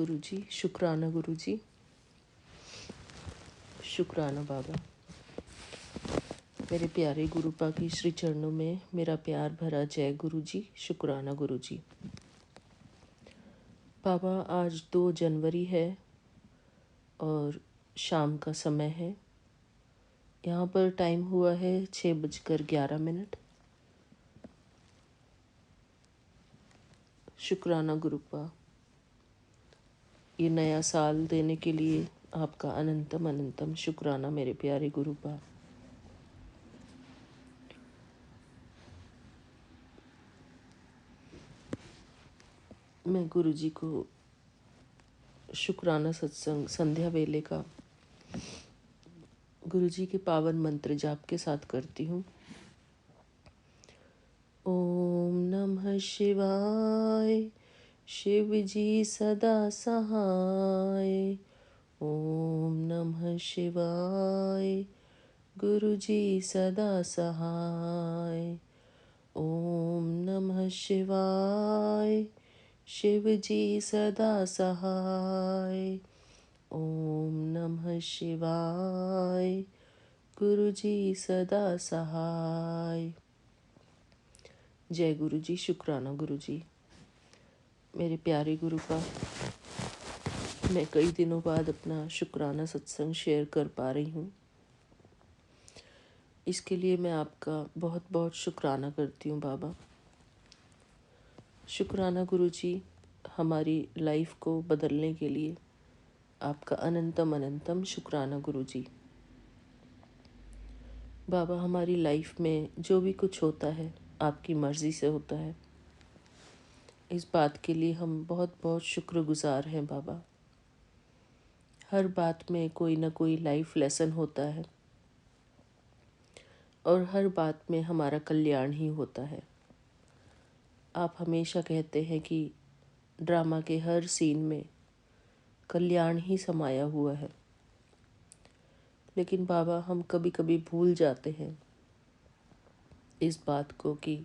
गुरुजी, शुक्राना गुरुजी, शुक्राना बाबा। मेरे प्यारे गुरुपा की श्री चरणों में मेरा प्यार भरा जय गुरुजी, शुक्राना गुरुजी। बाबा, आज 2 जनवरी है और शाम का समय है। यहाँ पर टाइम हुआ है 6:11। शुक्राना गुरुपा, ये नया साल देने के लिए आपका अनंतम अनंतम शुक्राना मेरे प्यारे गुरुपा। मैं गुरुजी को शुक्राना सत्संग संध्या वेले का गुरुजी के पावन मंत्र जाप के साथ करती हूँ। ओम नमः शिवाय, शिव जी सदा सहाय। ओम नमः शिवाय, गुरु जी सदा सहाय। ओम नमः शिवाय, शिव जी सदा सहाय। ओम नमः शिवाय, गुरु जी सदा सहाय। जय गुरु जी, शुक्राना गुरु जी। मेरे प्यारे गुरु का मैं कई दिनों बाद अपना शुक्राना सत्संग शेयर कर पा रही हूँ। इसके लिए मैं आपका बहुत बहुत शुक्राना करती हूँ बाबा। शुक्राना गुरु जी, हमारी लाइफ को बदलने के लिए आपका अनंतम अनंतम शुक्राना गुरु जी। बाबा, हमारी लाइफ में जो भी कुछ होता है आपकी मर्ज़ी से होता है। इस बात के लिए हम बहुत बहुत शुक्रगुजार हैं बाबा। हर बात में कोई ना कोई लाइफ लेसन होता है और हर बात में हमारा कल्याण ही होता है। आप हमेशा कहते हैं कि ड्रामा के हर सीन में कल्याण ही समाया हुआ है। लेकिन बाबा, हम कभी कभी भूल जाते हैं इस बात को कि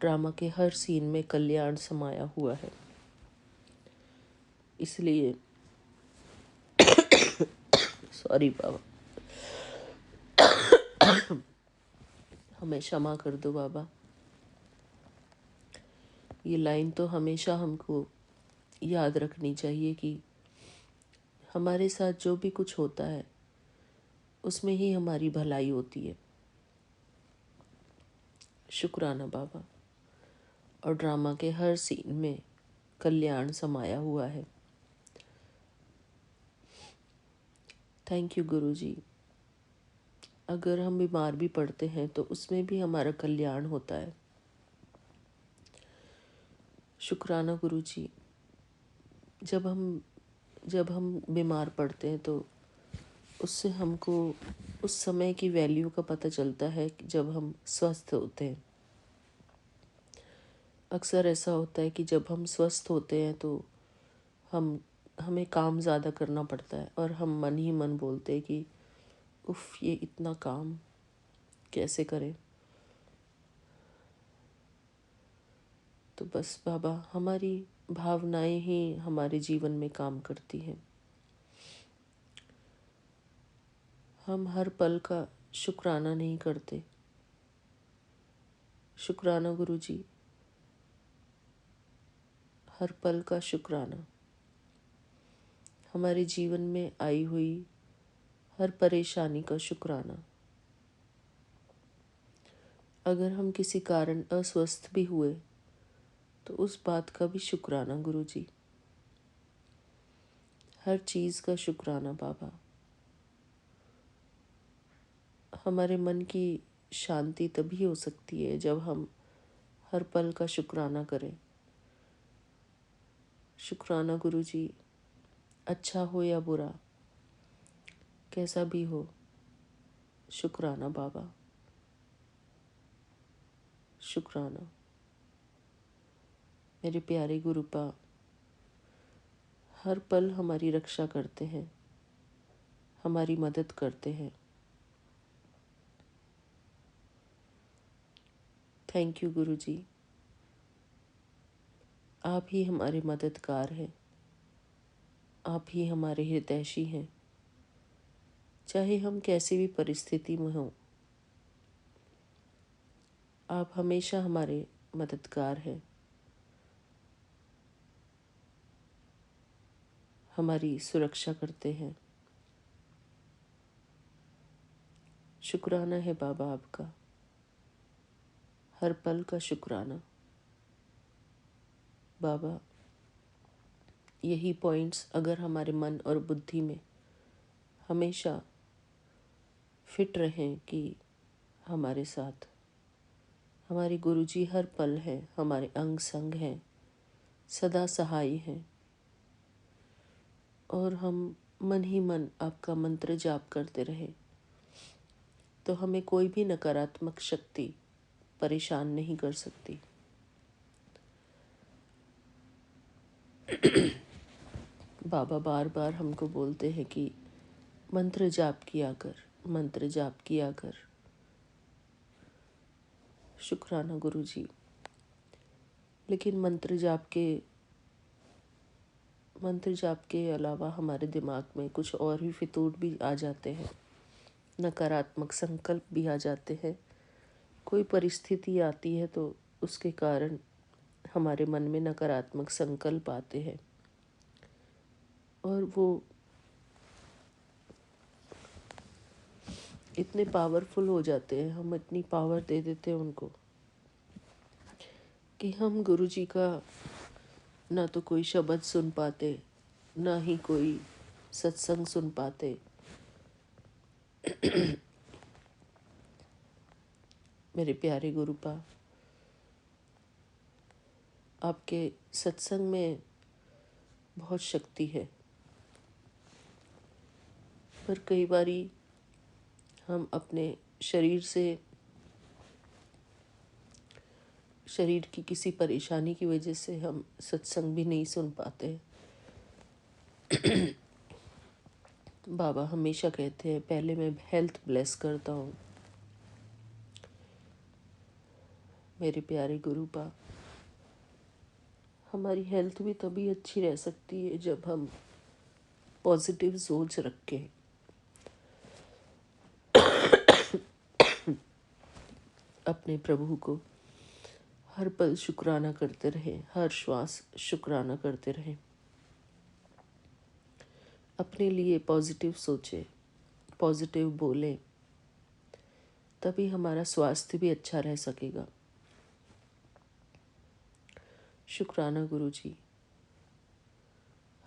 ड्रामा के हर सीन में कल्याण समाया हुआ है। इसलिए सॉरी बाबा, हमें क्षमा कर दो बाबा। ये लाइन तो हमेशा हमको याद रखनी चाहिए कि हमारे साथ जो भी कुछ होता है उसमें ही हमारी भलाई होती है। शुक्राना बाबा। और ड्रामा के हर सीन में कल्याण समाया हुआ है। थैंक यू गुरुजी। अगर हम बीमार भी पड़ते हैं तो उसमें भी हमारा कल्याण होता है। शुक्राना गुरुजी। जब हम बीमार पड़ते हैं तो उससे हमको उस समय की वैल्यू का पता चलता है कि जब हम स्वस्थ होते हैं। अक्सर ऐसा होता है कि जब हम स्वस्थ होते हैं तो हमें काम ज़्यादा करना पड़ता है और हम मन ही मन बोलते हैं कि उफ़, ये इतना काम कैसे करें। तो बस बाबा, हमारी भावनाएं ही हमारे जीवन में काम करती हैं। हम हर पल का शुक्राना नहीं करते। शुक्राना गुरुजी, हर पल का शुक्राना। हमारे जीवन में आई हुई हर परेशानी का शुक्राना। अगर हम किसी कारण अस्वस्थ भी हुए तो उस बात का भी शुक्राना गुरुजी। हर चीज़ का शुक्राना बाबा। हमारे मन की शांति तभी हो सकती है जब हम हर पल का शुक्राना करें। शुक्राना गुरुजी, अच्छा हो या बुरा, कैसा भी हो, शुक्राना बाबा, शुक्राना। मेरे प्यारे गुरुपा हर पल हमारी रक्षा करते हैं, हमारी मदद करते हैं। थैंक यू गुरुजी। आप ही हमारे मददगार हैं। आप ही हमारे हितैषी हैं, चाहे हम कैसी भी परिस्थिति में हों। आप हमेशा हमारे मददगार हैं, हमारी सुरक्षा करते हैं। शुक्राना है बाबा आपका, हर पल का शुक्राना। बाबा, यही पॉइंट्स अगर हमारे मन और बुद्धि में हमेशा फिट रहें कि हमारे साथ हमारे गुरुजी हर पल हैं, हमारे अंग संग हैं, सदा सहाय हैं, और हम मन ही मन आपका मंत्र जाप करते रहे, तो हमें कोई भी नकारात्मक शक्ति परेशान नहीं कर सकती। बाबा बार बार हमको बोलते हैं कि मंत्र जाप किया कर, मंत्र जाप किया कर। शुक्राना गुरुजी। लेकिन मंत्र जाप के अलावा हमारे दिमाग में कुछ और भी फितूर भी आ जाते हैं, नकारात्मक संकल्प भी आ जाते हैं। कोई परिस्थिति आती है तो उसके कारण हमारे मन में नकारात्मक संकल्प आते हैं, और वो इतने पावरफुल हो जाते हैं, हम इतनी पावर दे देते हैं उनको कि हम गुरुजी का ना तो कोई शब्द सुन पाते, ना ही कोई सत्संग सुन पाते। मेरे प्यारे गुरुपा, आपके सत्संग में बहुत शक्ति है, पर कई बारी हम अपने शरीर की किसी परेशानी की वजह से हम सत्संग भी नहीं सुन पाते। बाबा हमेशा कहते हैं पहले मैं हेल्थ ब्लेस करता हूँ। मेरे प्यारे गुरुपा, हमारी हेल्थ भी तभी अच्छी रह सकती है जब हम पॉजिटिव सोच रख के अपने प्रभु को हर पल शुक्राना करते रहें, हर श्वास शुक्राना करते रहें। अपने लिए पॉजिटिव सोचें, पॉजिटिव बोलें, तभी हमारा स्वास्थ्य भी अच्छा रह सकेगा। शुक्राना गुरुजी।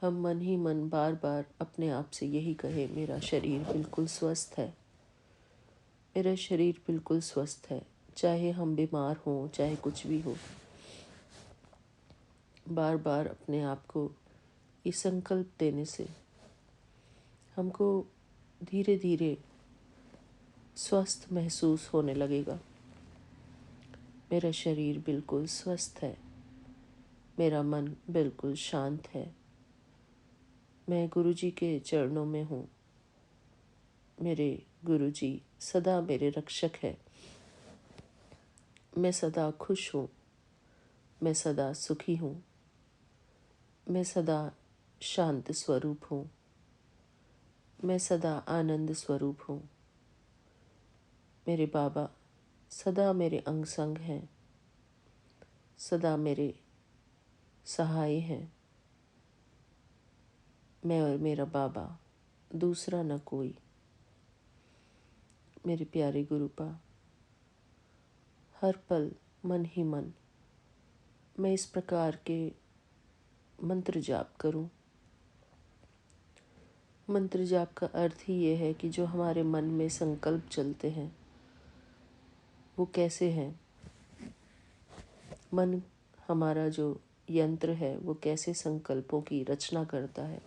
हम मन ही मन बार बार अपने आप से यही कहें, मेरा शरीर बिल्कुल स्वस्थ है, मेरा शरीर बिल्कुल स्वस्थ है, चाहे हम बीमार हों, चाहे कुछ भी हो। बार बार अपने आप को ये संकल्प देने से हमको धीरे धीरे स्वस्थ महसूस होने लगेगा। मेरा शरीर बिल्कुल स्वस्थ है, मेरा मन बिल्कुल शांत है, मैं गुरुजी के चरणों में हूँ, मेरे गुरुजी सदा मेरे रक्षक है, मैं सदा खुश हूँ, मैं सदा सुखी हूँ, मैं सदा शांत स्वरूप हूँ, मैं सदा आनंद स्वरूप हूँ। मेरे बाबा सदा मेरे अंग संग हैं, सदा मेरे सहाय हैं। मैं और मेरा बाबा, दूसरा न कोई। मेरे प्यारे गुरुपा, हर पल मन ही मन मैं इस प्रकार के मंत्र जाप करूं। मंत्र जाप का अर्थ ही ये है कि जो हमारे मन में संकल्प चलते हैं वो कैसे हैं, मन हमारा जो यंत्र है वो कैसे संकल्पों की रचना करता है,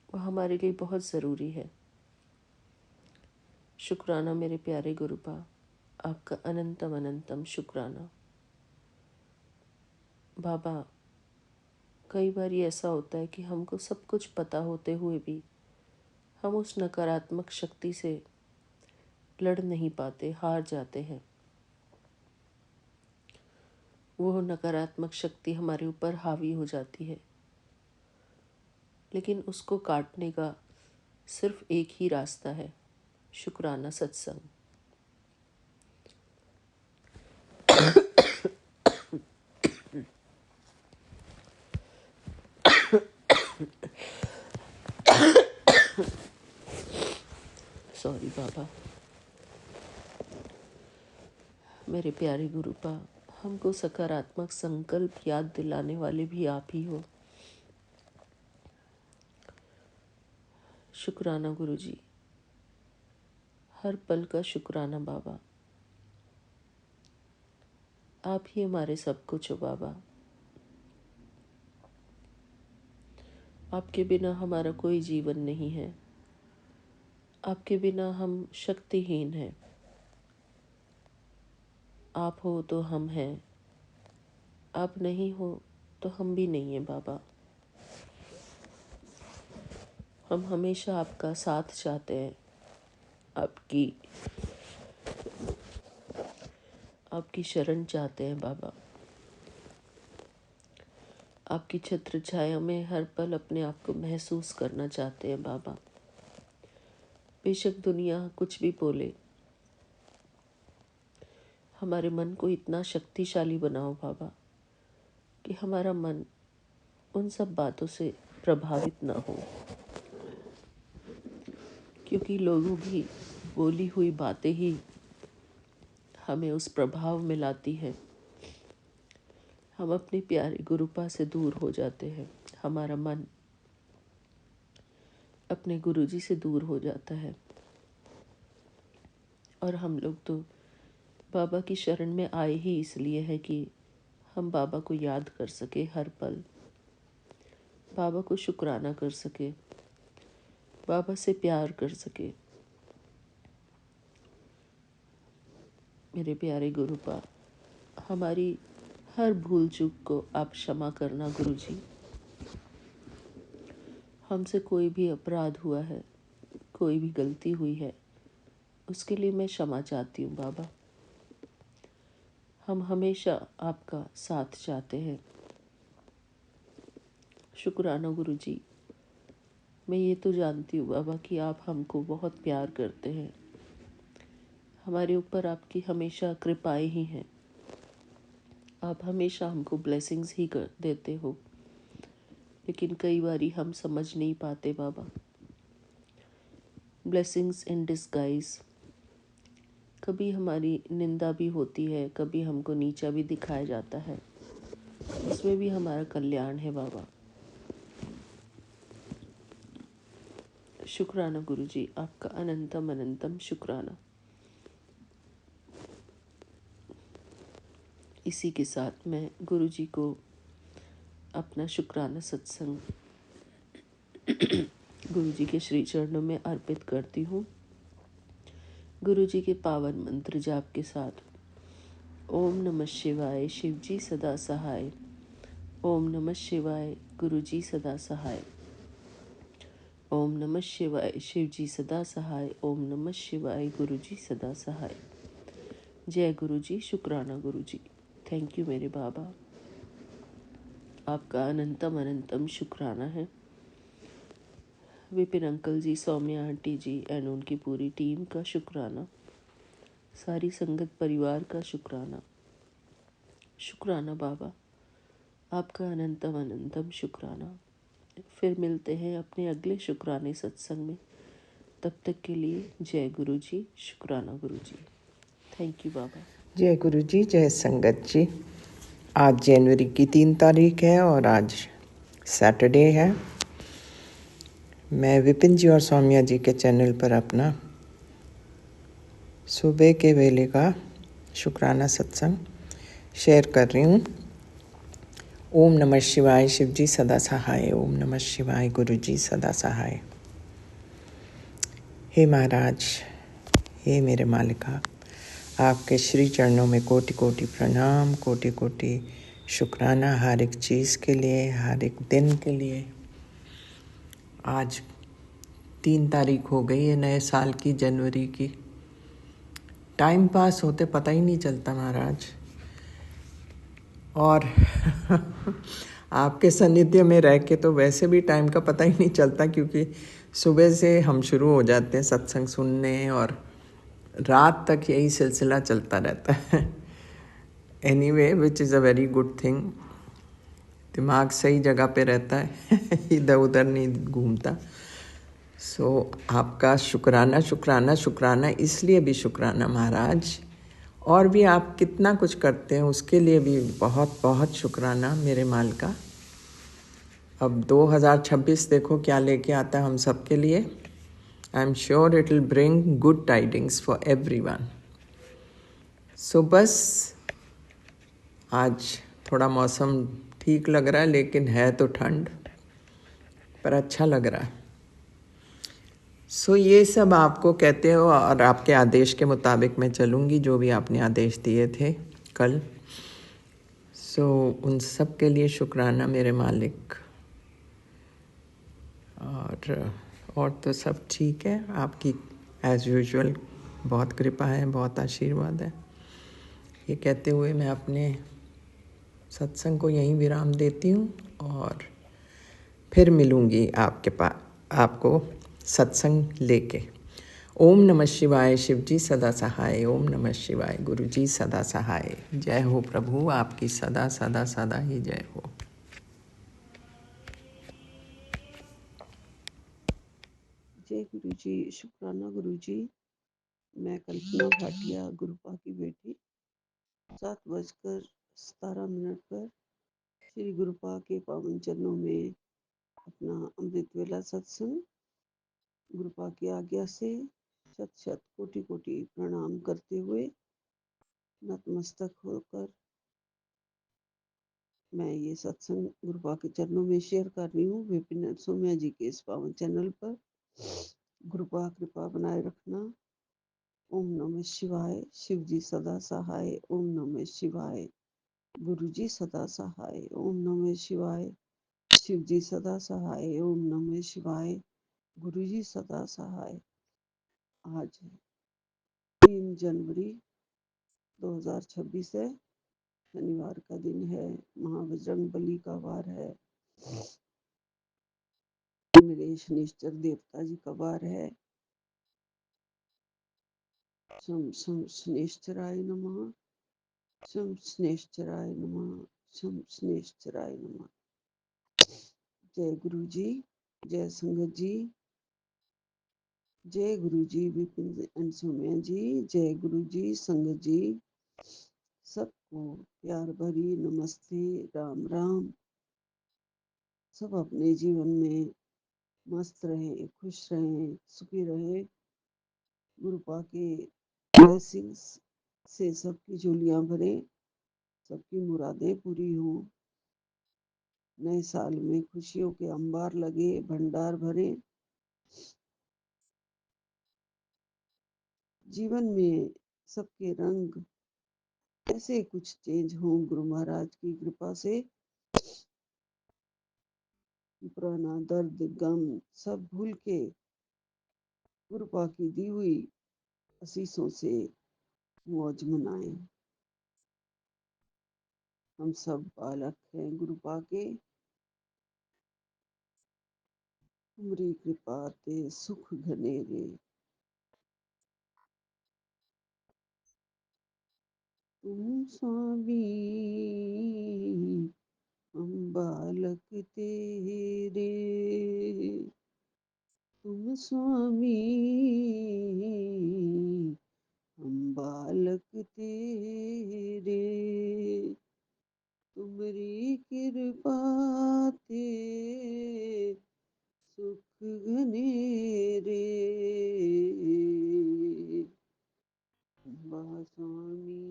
वो हमारे लिए बहुत ज़रूरी है। शुक्राना मेरे प्यारे गुरुपा, आपका अनंतम अनंतम शुक्राना। बाबा, कई बार ऐसा होता है कि हमको सब कुछ पता होते हुए भी हम उस नकारात्मक शक्ति से लड़ नहीं पाते, हार जाते हैं। वो नकारात्मक शक्ति हमारे ऊपर हावी हो जाती है। लेकिन उसको काटने का सिर्फ एक ही रास्ता है, शुक्राना सत्संग। सॉरी बाबा। मेरे प्यारे गुरुपा, हमको सकारात्मक संकल्प याद दिलाने वाले भी आप ही हो। शुक्राना गुरुजी, हर पल का शुक्राना बाबा। आप ही हमारे सब कुछ हो बाबा। आपके बिना हमारा कोई जीवन नहीं है। आपके बिना हम शक्तिहीन हैं। आप हो तो हम हैं, आप नहीं हो तो हम भी नहीं हैं बाबा। हम हमेशा आपका साथ चाहते हैं, आपकी शरण चाहते हैं बाबा। आपकी छत्र छाया में हर पल अपने आप को महसूस करना चाहते हैं बाबा। बेशक दुनिया कुछ भी बोले, हमारे मन को इतना शक्तिशाली बनाओ बाबा कि हमारा मन उन सब बातों से प्रभावित ना हो, क्योंकि लोगों की बोली हुई बातें ही हमें उस प्रभाव में लाती है। हम अपने प्यारे गुरुपा से दूर हो जाते हैं, हमारा मन अपने गुरुजी से दूर हो जाता है, और हम लोग तो बाबा की शरण में आए ही इसलिए है कि हम बाबा को याद कर सके हर पल, बाबा को शुक्राना कर सके, बाबा से प्यार कर सके। मेरे प्यारे गुरुपा, हमारी हर भूल चूक को आप क्षमा करना गुरुजी। हमसे कोई भी अपराध हुआ है, कोई भी गलती हुई है, उसके लिए मैं क्षमा चाहती हूँ बाबा। हम हमेशा आपका साथ चाहते हैं। शुक्राना गुरुजी। मैं ये तो जानती हूँ बाबा कि आप हमको बहुत प्यार करते हैं। हमारे ऊपर आपकी हमेशा कृपाएं ही हैं। आप हमेशा हमको ब्लेसिंग्स ही कर देते हो, लेकिन कई बारी हम समझ नहीं पाते बाबा। Blessings in disguise. कभी हमारी निंदा भी होती है, कभी हमको नीचा भी दिखाया जाता है, इसमें भी हमारा कल्याण है बाबा। शुक्राना गुरुजी, आपका अनंतम अनंतम शुक्राना। इसी के साथ मैं गुरुजी को अपना शुक्राना सत्संग गुरुजी के श्री चरणों में अर्पित करती हूँ। गुरुजी के पावन मंत्र जाप के साथ। ओम नमः शिवाय, शिवजी सदा सहाय। ओम नमः शिवाय, गुरुजी सदा सहाय। ओम नमः शिवाय, शिवजी सदा सहाय। ओम नमः शिवाय, गुरुजी सदा सहाय। जय गुरुजी, शुक्राना गुरुजी। थैंक यू मेरे बाबा, आपका अनंतम अनंतम शुक्राना है। Vipin uncle ji, Saumya aunty ji and उनकी पूरी टीम का शुक्राना। सारी संगत परिवार का शुक्राना। शुक्राना बाबा, आपका अनंतम अनंतम शुक्राना। फिर मिलते हैं अपने अगले शुक्राने सत्संग में। तब तक के लिए जय गुरुजी, शुक्राना गुरुजी। थैंक यू बाबा। जय गुरु जी, जय संगत जी। आज जनवरी की 3 तारीख है और आज सैटरडे है। मैं विपिन जी और सौम्या जी के चैनल पर अपना सुबह के वेले का शुक्राना सत्संग शेयर कर रही हूँ। ओम नमः शिवाय, शिव जी सदा सहाय। ओम नमः शिवाय, गुरु जी सदा सहाय। हे महाराज, हे मेरे मालिका, आपके श्री चरणों में कोटि कोटि प्रणाम, कोटि कोटि शुक्राना हर एक चीज़ के लिए, हर एक दिन के लिए। आज 3 तारीख हो गई है नए साल की, जनवरी की। टाइम पास होते पता ही नहीं चलता महाराज। और आपके सानिध्य में रह के तो वैसे भी टाइम का पता ही नहीं चलता, क्योंकि सुबह से हम शुरू हो जाते हैं सत्संग सुनने और रात तक यही सिलसिला चलता रहता है। Anyway, which is a very good thing. दिमाग सही जगह पे रहता है, इधर उधर नहीं घूमता। सो आपका शुक्राना शुक्राना शुक्राना, इसलिए भी शुक्राना महाराज, और भी आप कितना कुछ करते हैं उसके लिए भी बहुत बहुत शुक्राना मेरे माल का। अब 2026 देखो क्या लेके आता है हम सब के लिए। I am sure it will bring good tidings for everyone. So बस आज थोड़ा मौसम ठीक लग रहा है, लेकिन है तो ठंड, पर अच्छा लग रहा है। सो ये सब आपको कहते हो, और आपके आदेश के मुताबिक मैं चलूँगी, जो भी आपने आदेश दिए थे कल। सो उन सब के लिए शुक्राना मेरे मालिक। और तो सब ठीक है, आपकी एज़ यूजुअल बहुत कृपा है, बहुत आशीर्वाद है। ये कहते हुए मैं अपने सत्संग को यहीं विराम देती हूँ, और फिर मिलूँगी आपके पास, आपको सत्संग लेके। ओम नमः शिवाय, शिव जी सदा सहाय। ओम नमः शिवाय, गुरु जी सदा सहाय। जय हो प्रभु, आपकी सदा सदा सदा ही जय हो। जय गुरु जी। शुक्राना गुरु जी। मैं कल्पना भाटिया, गुरुपा की बेटी, 7:17 पर श्री गुरुपा के पावन चरणों में अपना अमृत वेला सत्संग गुरुपा की आज्ञा से शत शत कोटि कोटि प्रणाम करते हुए नतमस्तक होकर मैं ये सत्संग गुरुपा के चरणों में शेयर कर रही हूँ। विपिन सोम्या जी के इस पावन चैनल पर। गुरुपा कृपा बनाए रखना। ओम नमः शिवाय, शिव जी सदा सहाय। ओम नमः शिवाय, गुरु जी सदा सहाय। ओम नमः शिवाय, शिव जी सदा सहाय। ओम नमः शिवाय, गुरु जी सदा सहाय। आज 3 जनवरी 2026 है, शनिवार का दिन है, महाबजरंग बली का वार है, मेरे शनिश्चर देवता जी का वार है। शम शम शनिश्चराय नमः, शम शनिश्चराय नमः, शम शनिश्चराय नमः। जय गुरु जी, जय संगत जी, जय गुरु जी विपिन एंड सोम्या जी, जय गुरु जी संगत जी। सबको प्यार भरी नमस्ते, राम राम। सब अपने जीवन में मस्त रहे, खुश रहे, सुखी रहे। गुरुपा के ब्लेसिंग्स से सबकी झोलियां भरे, सबकी मुरादें पूरी हों। नए साल में खुशियों के अंबार लगे, भंडार भरे। जीवन में सबके रंग ऐसे कुछ चेंज हों गुरु महाराज की कृपा से। पुराना दर्द गम सब भूल के गुरुपा की दी हुई आशीषों से मौज मनाएं। हम सब बालक हैं गुरुपा के, उमरी कृपा ते सुख घनेरे। तुम स्वामी हम बालक तेरे, तुम स्वामी हम बालक तेरे। तुमरी कृपा ते सुख घनेरे। अम्बा स्वामी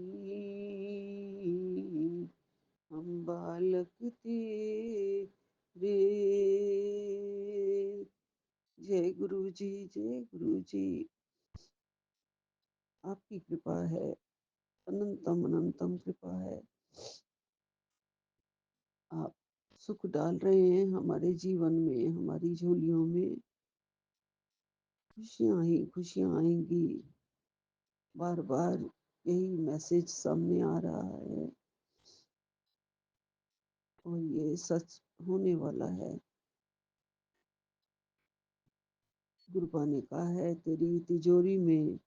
हम बालक तेरे। जय गुरु जी, जय गुरु जी। आपकी कृपा है, अनंतम अनंतम कृपा है। आप सुख डाल रहे हैं हमारे जीवन में, हमारी झोलियों में। खुशियां ही खुशियां आएंगी। बार बार यही मैसेज सामने आ रहा है। और ये सच होने वाला है। गुरुपा ने कहा है तेरी तिजोरी में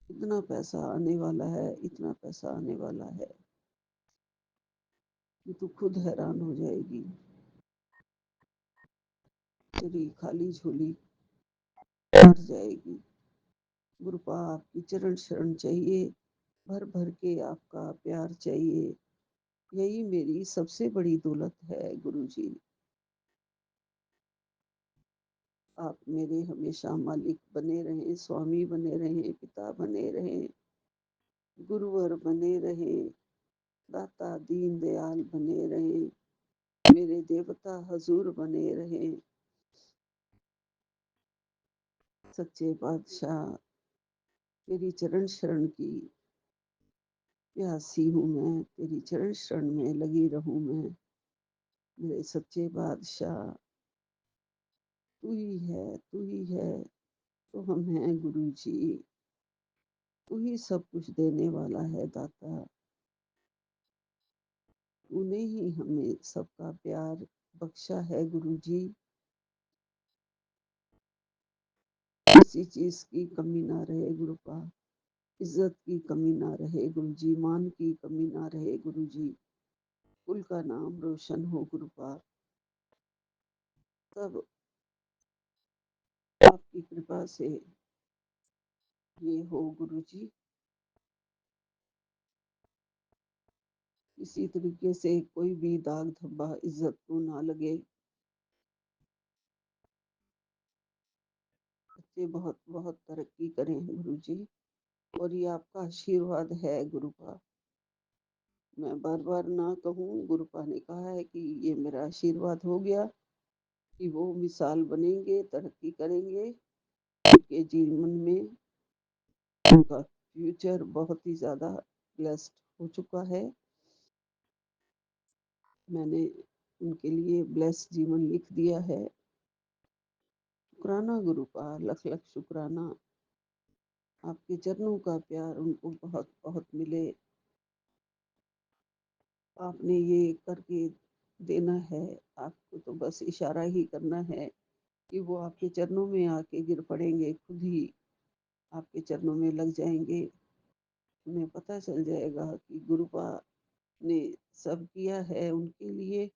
इतना पैसा आने वाला है, इतना पैसा आने वाला है कि तू खुद हैरान हो जाएगी। तेरी खाली झोली भर जाएगी। गुरुपा आपकी चरण शरण चाहिए, भर भर के आपका प्यार चाहिए। यही मेरी सबसे बड़ी दौलत है गुरुजी। आप मेरे हमेशा मालिक बने रहें, स्वामी बने रहें, पिता बने रहें, गुरुवर बने रहें, दाता दीन दयाल बने रहें, मेरे देवता हजूर बने रहें। सच्चे बादशाह तेरी चरण शरण की प्यासी हूँ मैं, तेरी चरण शरण में लगी रहूं मैं। मेरे सच्चे बादशाह तू ही है, तू ही है, तो हम हैं गुरु जी। तू ही सब कुछ देने वाला है दाता। तूने ही हमें सबका प्यार बख्शा है गुरु जी। किसी चीज की कमी ना रहे गुरुपा, इज्जत की कमी ना रहे गुरु जी, मान की कमी ना रहे गुरु जी। कुल का नाम रोशन हो गुरुपा। तब आपकी कृपा से ये हो गुरु जी। किसी तरीके से कोई भी दाग धब्बा इज्जत को ना लगे। बच्चे बहुत बहुत तरक्की करें गुरु जी, और ये आपका आशीर्वाद है गुरुपा। मैं बार बार ना कहूँ, गुरुपा ने कहा है कि ये मेरा आशीर्वाद हो गया कि वो मिसाल बनेंगे, तरक्की करेंगे। उनके जीवन में उनका फ्यूचर बहुत ही ज्यादा ब्लेस्ड हो चुका है। मैंने उनके लिए ब्लेस्ड जीवन लिख दिया है। शुक्राना गुरुपा, लख लख शुक्राना। आपके चरणों का प्यार उनको बहुत बहुत मिले। आपने ये करके देना है, आपको तो बस इशारा ही करना है कि वो आपके चरणों में आके गिर पड़ेंगे, खुद ही आपके चरणों में लग जाएंगे। उन्हें पता चल जाएगा कि गुरुपा ने सब किया है उनके लिए।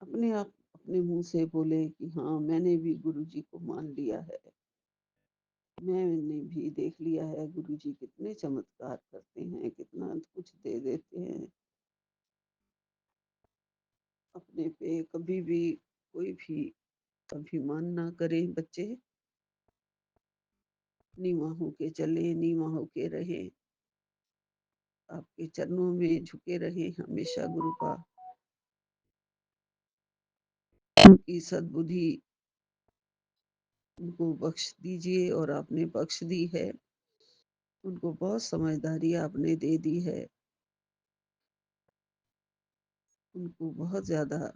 अपने आप अपने मुंह से बोले कि हाँ मैंने भी गुरुजी को मान लिया है, मैंने भी देख लिया है गुरुजी कितने चमत्कार करते हैं, कितना कुछ दे देते हैं। अपने पे कभी भी कोई भी अभिमान ना करें बच्चे, नीवा होके चले, नीवा होके रहे, आपके चरणों में झुके रहे हमेशा गुरुपा। उनकी सद्बुद्धि उनको बख्श दीजिए, और आपने बख्श दी है उनको। बहुत समझदारी आपने दे दी है उनको, बहुत ज्यादा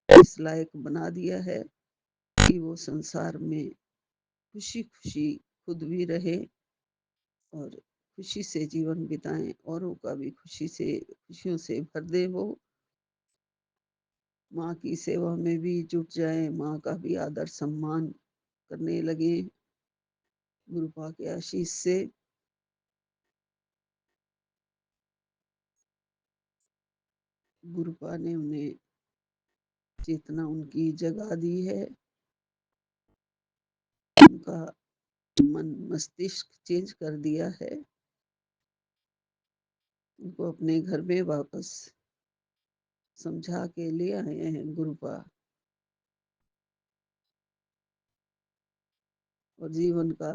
इस लायक बना दिया है कि वो संसार में खुशी खुशी खुद भी रहे और खुशी से जीवन बिताएं, औरों का भी खुशी से खुशियों से भर दे। वो माँ की सेवा में भी जुट जाए, माँ का भी आदर सम्मान करने लगे गुरुपा के आशीष से। गुरुपा ने उन्हें चेतना उनकी जगा दी है, उनका मन मस्तिष्क चेंज कर दिया है, उनको अपने घर में वापस समझा के ले आए हैं गुरुपा। और जीवन का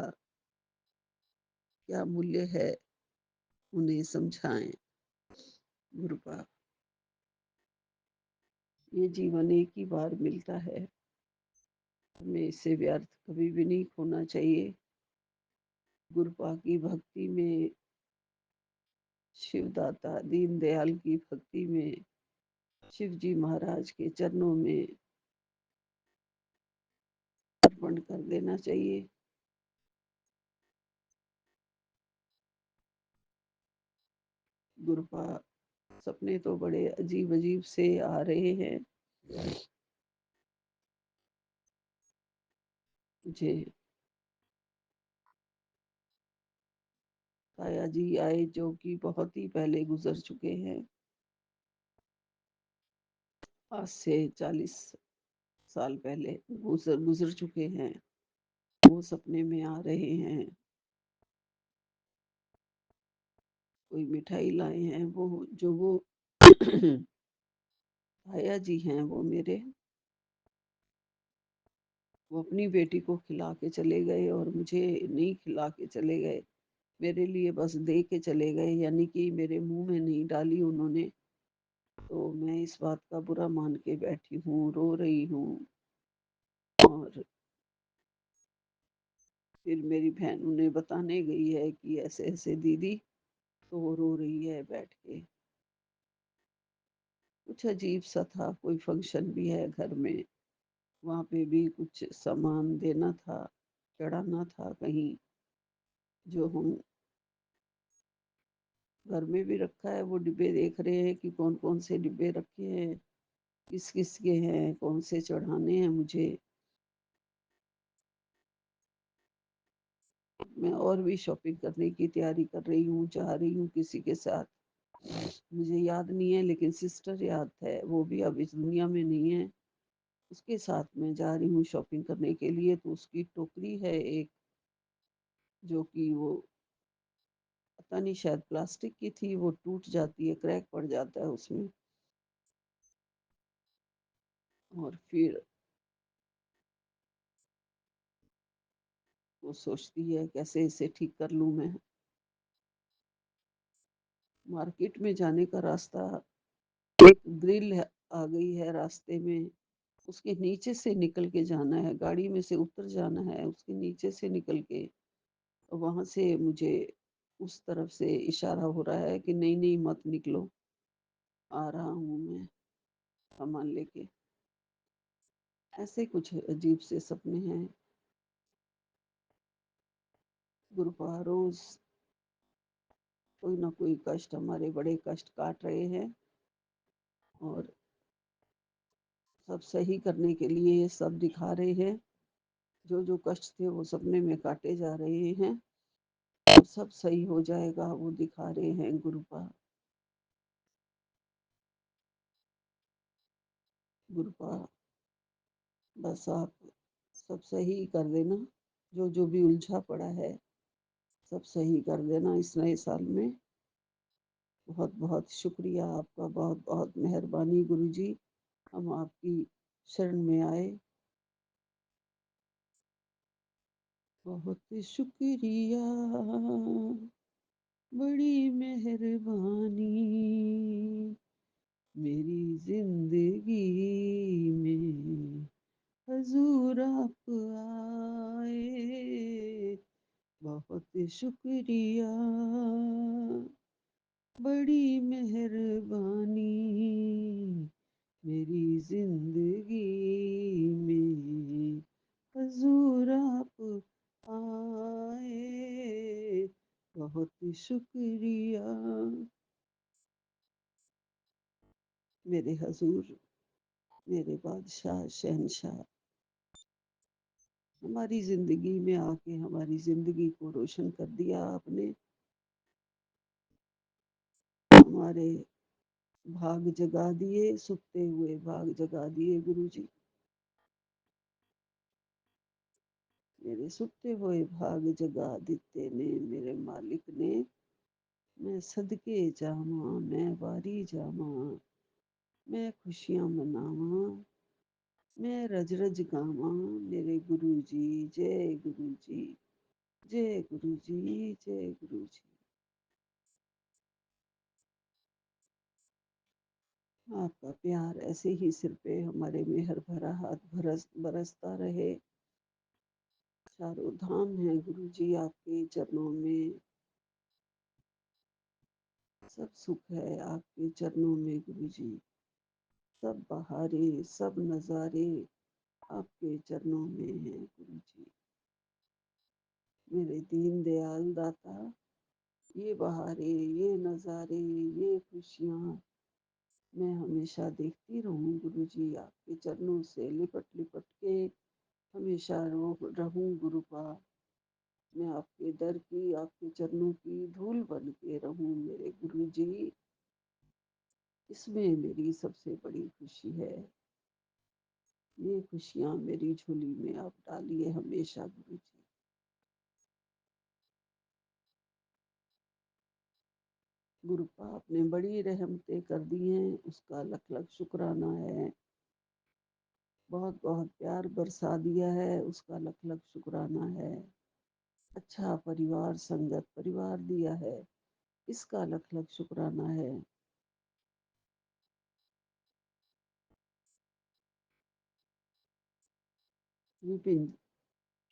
क्या मूल्य है उन्हें समझाएं गुरुपा। ये जीवन एक ही बार मिलता है, हमें इसे व्यर्थ कभी भी नहीं खोना चाहिए। गुरुपा की भक्ति में, शिवदाता दीनदयाल की भक्ति में, शिव जी महाराज के चरणों में अर्पण कर देना चाहिए। गुरुपा सपने तो बड़े अजीब अजीब से आ रहे हैं मुझे। ताया जी आए जो कि बहुत ही पहले गुजर चुके हैं, आज से 40 साल पहले गुजर गुजर चुके हैं। वो सपने में आ रहे हैं, कोई मिठाई लाए हैं, वो ताया जी हैं वो मेरे, वो अपनी बेटी को खिला के चले गए और मुझे नहीं खिला के चले गए। मेरे लिए बस दे के चले गए, यानी कि मेरे मुंह में नहीं डाली उन्होंने। तो मैं इस बात का बुरा मान के बैठी हूँ, रो रही हूँ। और फिर मेरी बहन उन्हें बताने गई है कि ऐसे ऐसे दीदी, तो वो रो रही है बैठ के। कुछ अजीब सा था, कोई फंक्शन भी है घर में, वहाँ पे भी कुछ सामान देना था, चढ़ाना था कहीं, जो हम घर में भी रखा है। वो डिब्बे देख रहे हैं कि कौन कौन से डिब्बे रखे हैं, किस किस के हैं, कौन से चढ़ाने हैं मुझे। मैं और भी शॉपिंग करने की तैयारी कर रही हूँ, जा रही हूँ किसी के साथ, मुझे याद नहीं है लेकिन सिस्टर याद है, वो भी अब इस दुनिया में नहीं है। उसके साथ मैं जा रही हूँ शॉपिंग करने के लिए। तो उसकी टोकरी है एक, जो कि वो पता नहीं शायद प्लास्टिक की थी, वो टूट जाती है, क्रैक पड़ जाता है उसमें। और फिर वो सोचती है कैसे इसे ठीक कर लूँ मैं। मार्केट में जाने का रास्ता, एक ग्रिल आ गई है रास्ते में, उसके नीचे से निकल के जाना है, गाड़ी में से उतर जाना है, उसके नीचे से निकल के। वहां से मुझे उस तरफ से इशारा हो रहा है कि नहीं नहीं मत निकलो, आ रहा हूँ मैं सामान लेके। ऐसे कुछ अजीब से सपने हैं। गुरुपा रोज कोई ना कोई कष्ट, हमारे बड़े कष्ट काट रहे हैं, और सब सही करने के लिए सब दिखा रहे हैं। जो जो कष्ट थे वो सपने में काटे जा रहे हैं, और सब सही हो जाएगा वो दिखा रहे हैं गुरुपा। गुरुपा बस आप सब सही कर देना, जो जो भी उलझा पड़ा है सब सही कर देना इस नए साल में। बहुत बहुत शुक्रिया आपका, बहुत बहुत मेहरबानी गुरु जी, हम आपकी शरण में आए। बहुत शुक्रिया, बड़ी मेहरबानी, मेरी जिंदगी में हजूर आप आए। बहुत शुक्रिया, बड़ी मेहरबानी, मेरी जिंदगी में हजूर आप आए। बहुत शुक्रिया मेरे हजूर, मेरे बादशाह शहनशाह, हमारी जिंदगी में आके हमारी जिंदगी को रोशन कर दिया आपने। हमारे भाग जगा दिए, सुखते हुए भाग जगा दिए गुरु जी, मेरे सुखते हुए भाग जगा दिते ने मेरे मालिक ने। मैं सदके जावा, मैं वारी जावा, मैं खुशियां मनावा, मैं रज रज गावा, मेरे गुरु जी। जय गुरु जी, जय गुरु जी, जय गुरु जी। आपका प्यार ऐसे ही सिर पे हमारे मेहर भरा हाथ बरसता रहे। चारों धाम है गुरु जी आपके चरणों में, सब सुख है आपके चरणों में गुरु जी। सब बहारे, सब नजारे आपके चरणों में हैं गुरु जी। मेरे दीन दयाल दाता, ये बहारें, ये नज़ारे, ये खुशियाँ मैं हमेशा देखती रहूं गुरुजी, आपके चरणों से लिपट लिपट के हमेशा रहूं गुरुपा। मैं आपके दर की, आपके चरणों की धूल बन के रहूं मेरे गुरुजी। इसमें मेरी सबसे बड़ी खुशी है। ये खुशियाँ मेरी झोली में आप डालिए हमेशा गुरुजी। गुरुपा आपने बड़ी रहमतें कर दी हैं, उसका लख लख शुक्राना है। बहुत बहुत प्यार बरसा दिया है, उसका लख लख शुक्राना है। अच्छा परिवार संगत परिवार दिया है, इसका लख लख शुक्राना है। विपिन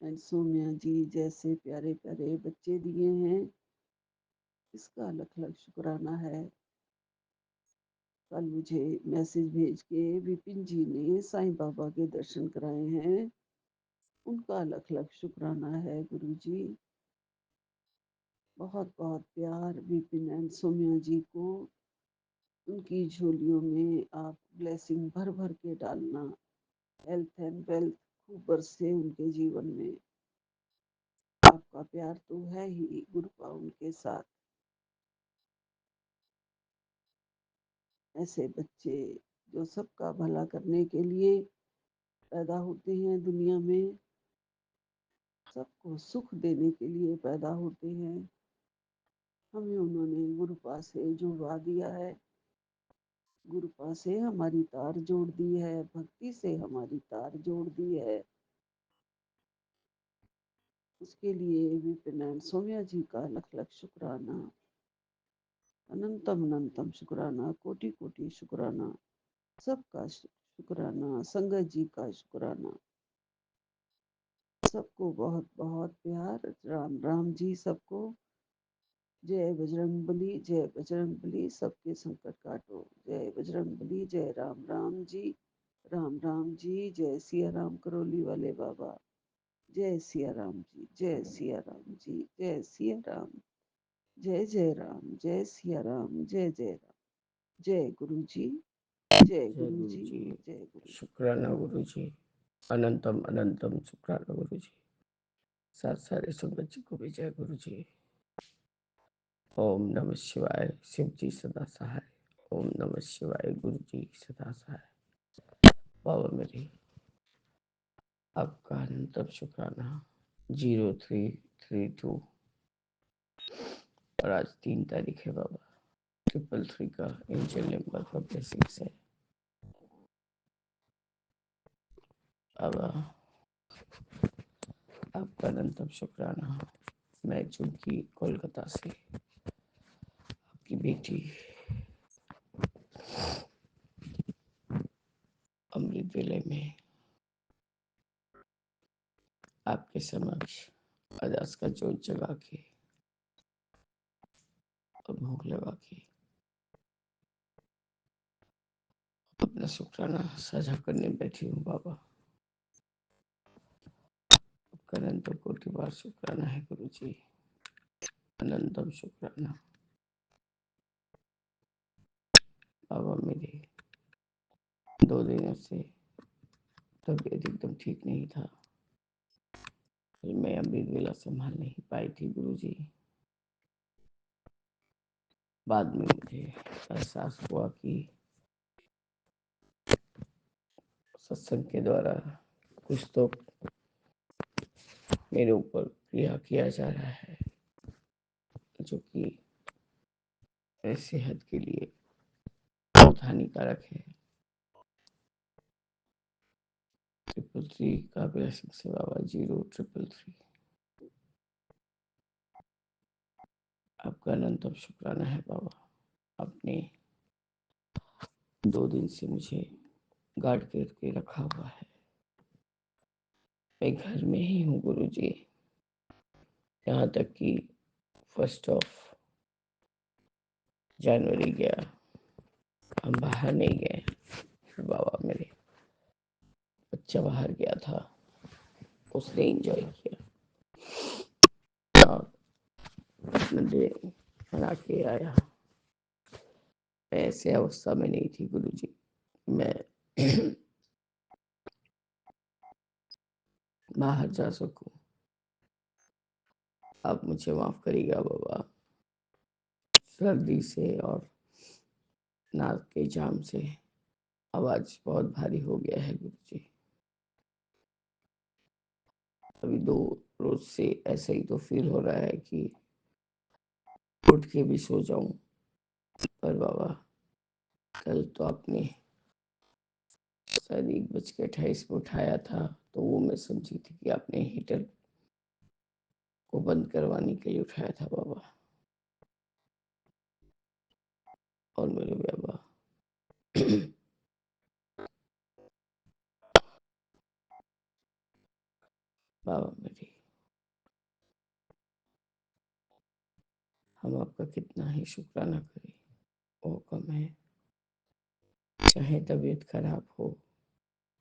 एंड सोम्या जी जैसे प्यारे प्यारे बच्चे दिए हैं, इसका लख लख शुक्राना है। कल मुझे मैसेज भेज के विपिन जी ने साईं बाबा के दर्शन कराए हैं, उनका लख लख शुक्राना है गुरुजी। बहुत बहुत प्यार विपिन एंड सोम्या जी को। उनकी झोलियों में आप ब्लेसिंग भर भर के डालना, हेल्थ एंड वेल्थ खूब बरसे उनके जीवन में। आपका प्यार तो है ही गुरुपा उनके साथ। ऐसे बच्चे जो सबका भला करने के लिए पैदा होते हैं दुनिया में, सबको सुख देने के लिए पैदा होते हैं, हमें उन्होंने गुरुपा से जुड़वा दिया है। गुरुपा से हमारी तार जोड़ दी है, भक्ति से हमारी तार जोड़ दी है। उसके लिए विपिन एंड सोम्या जी का लख लख शुक्राना, अनंतम अनंतम शुक्राना, कोटि कोटि शुक्राना, सबका शुक्राना, संगत जी का शुक्राना। सबको बहुत बहुत प्यार, राम राम जी सबको। जय बजरंग बली, जय बजरंग बली, सबके संकट काटो। जय बजरंग बली, जय राम राम जी, राम राम जी, जय सिया राम करोली वाले बाबा। जय सिया राम जी, जय सिया राम जी, जय सिया राम, जय जय राम, जय सिया राम, जय जय राम। जय गुरु जी, जय जय गुरु गुरु जी, जी। जय गुरु जी। शुक्राना गुरु जी। अनंतम अनंतम शुक्राना गुरु जी। साथ सारे संगत जी को भी जय गुरु जी। ओम नमः शिवाय। शिव जी सदा सहाय। ओम नमः शिवाय। गुरु जी सदा सहाय। बाबा मेरी आपका अनंतम शुक्राना। 0332 और आज 3 तारीख है बाबा। 333 का एंजल नंबर का ब्लेसिंग्स है बाबा। आपका अनंतम शुक्राना। मैं चूंकि कोलकाता से आपकी बेटी अमृत वेले में आपके समक्ष अरदास का जोत जगा के और भोग लगा के अपना शुक्राना साझा करने बैठी हूँ बाबा। आपका अनंत कोटि बार शुक्राना है गुरु जी। अनंतम शुक्राना बाबा। मेरे 2 दिनों से तबीयत एकदम ठीक नहीं था, मैं अमृत वेला संभाल नहीं पाई थी गुरु जी। बाद में मुझे एहसास हुआ कि सत्संग के द्वारा कुछ तो मेरे ऊपर क्रिया किया जा रहा है, जो कि मेरी सेहत के लिए बहुत हानिकारक है। 333 का ब्लेसिंग से बाबा। 0333 आपका अनंतम शुक्राना है बाबा। आपने 2 दिन से मुझे गार्ड करके रखा हुआ है। मैं घर में ही हूँ गुरु जी। यहाँ तक कि 1 जनवरी गया, हम बाहर नहीं गए। फिर बाबा मेरे बच्चा बाहर गया था, उसने एंजॉय किया और अपना डे बना के आया। मैं ऐसे अवस्था में नहीं थी गुरुजी, मैं बाहर जा सकूं। आप मुझे माफ करिएगा बाबा, सर्दी से और नाक के जाम से आवाज बहुत भारी हो गया है गुरुजी। अभी 2 रोज से ऐसा ही तो फील हो रहा है कि उठ के भी सो जाऊं। पर बाबा कल तो आपने शायद 1:28 में उठाया था, तो वो मैं समझी थी कि आपने हीटर को बंद करवाने के लिए उठाया था बाबा। और मेरे बाबा बाबा मेरे, हम आपका कितना ही शुक्राना करें, वो कम है। चाहे तबीयत खराब हो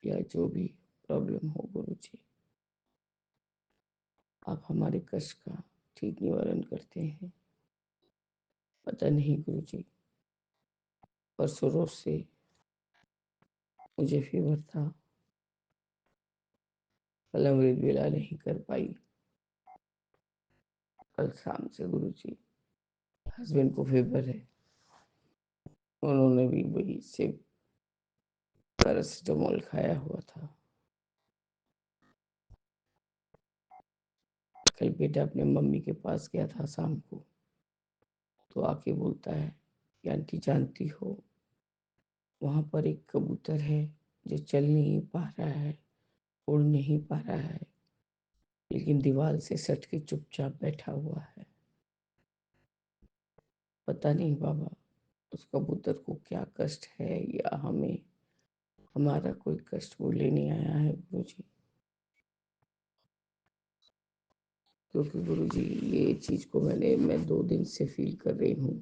या जो भी प्रॉब्लम हो गुरुजी, आप हमारे कष्ट का ठीक निवारण करते हैं। पता नहीं गुरुजी, परसों रोज से मुझे फीवर था, कल अमृत वेला नहीं कर पाई। कल शाम से गुरुजी हस्बैंड को फीवर है, उन्होंने भी वही से पैरासिटामोल खाया हुआ था। कल बेटा अपने मम्मी के पास गया था शाम को, तो आके बोलता है कि आंटी जानती हो, वहां पर एक कबूतर है जो चल नहीं पा रहा है, उड़ नहीं पा रहा है, लेकिन दीवार से सट के चुपचाप बैठा हुआ है। पता नहीं बाबा उस कबूतर को क्या कष्ट है, या हमें हमारा कोई कष्ट वो लेने आया है गुरुजी। क्योंकि गुरुजी ये चीज को मैं 2 दिन से फील कर रही हूँ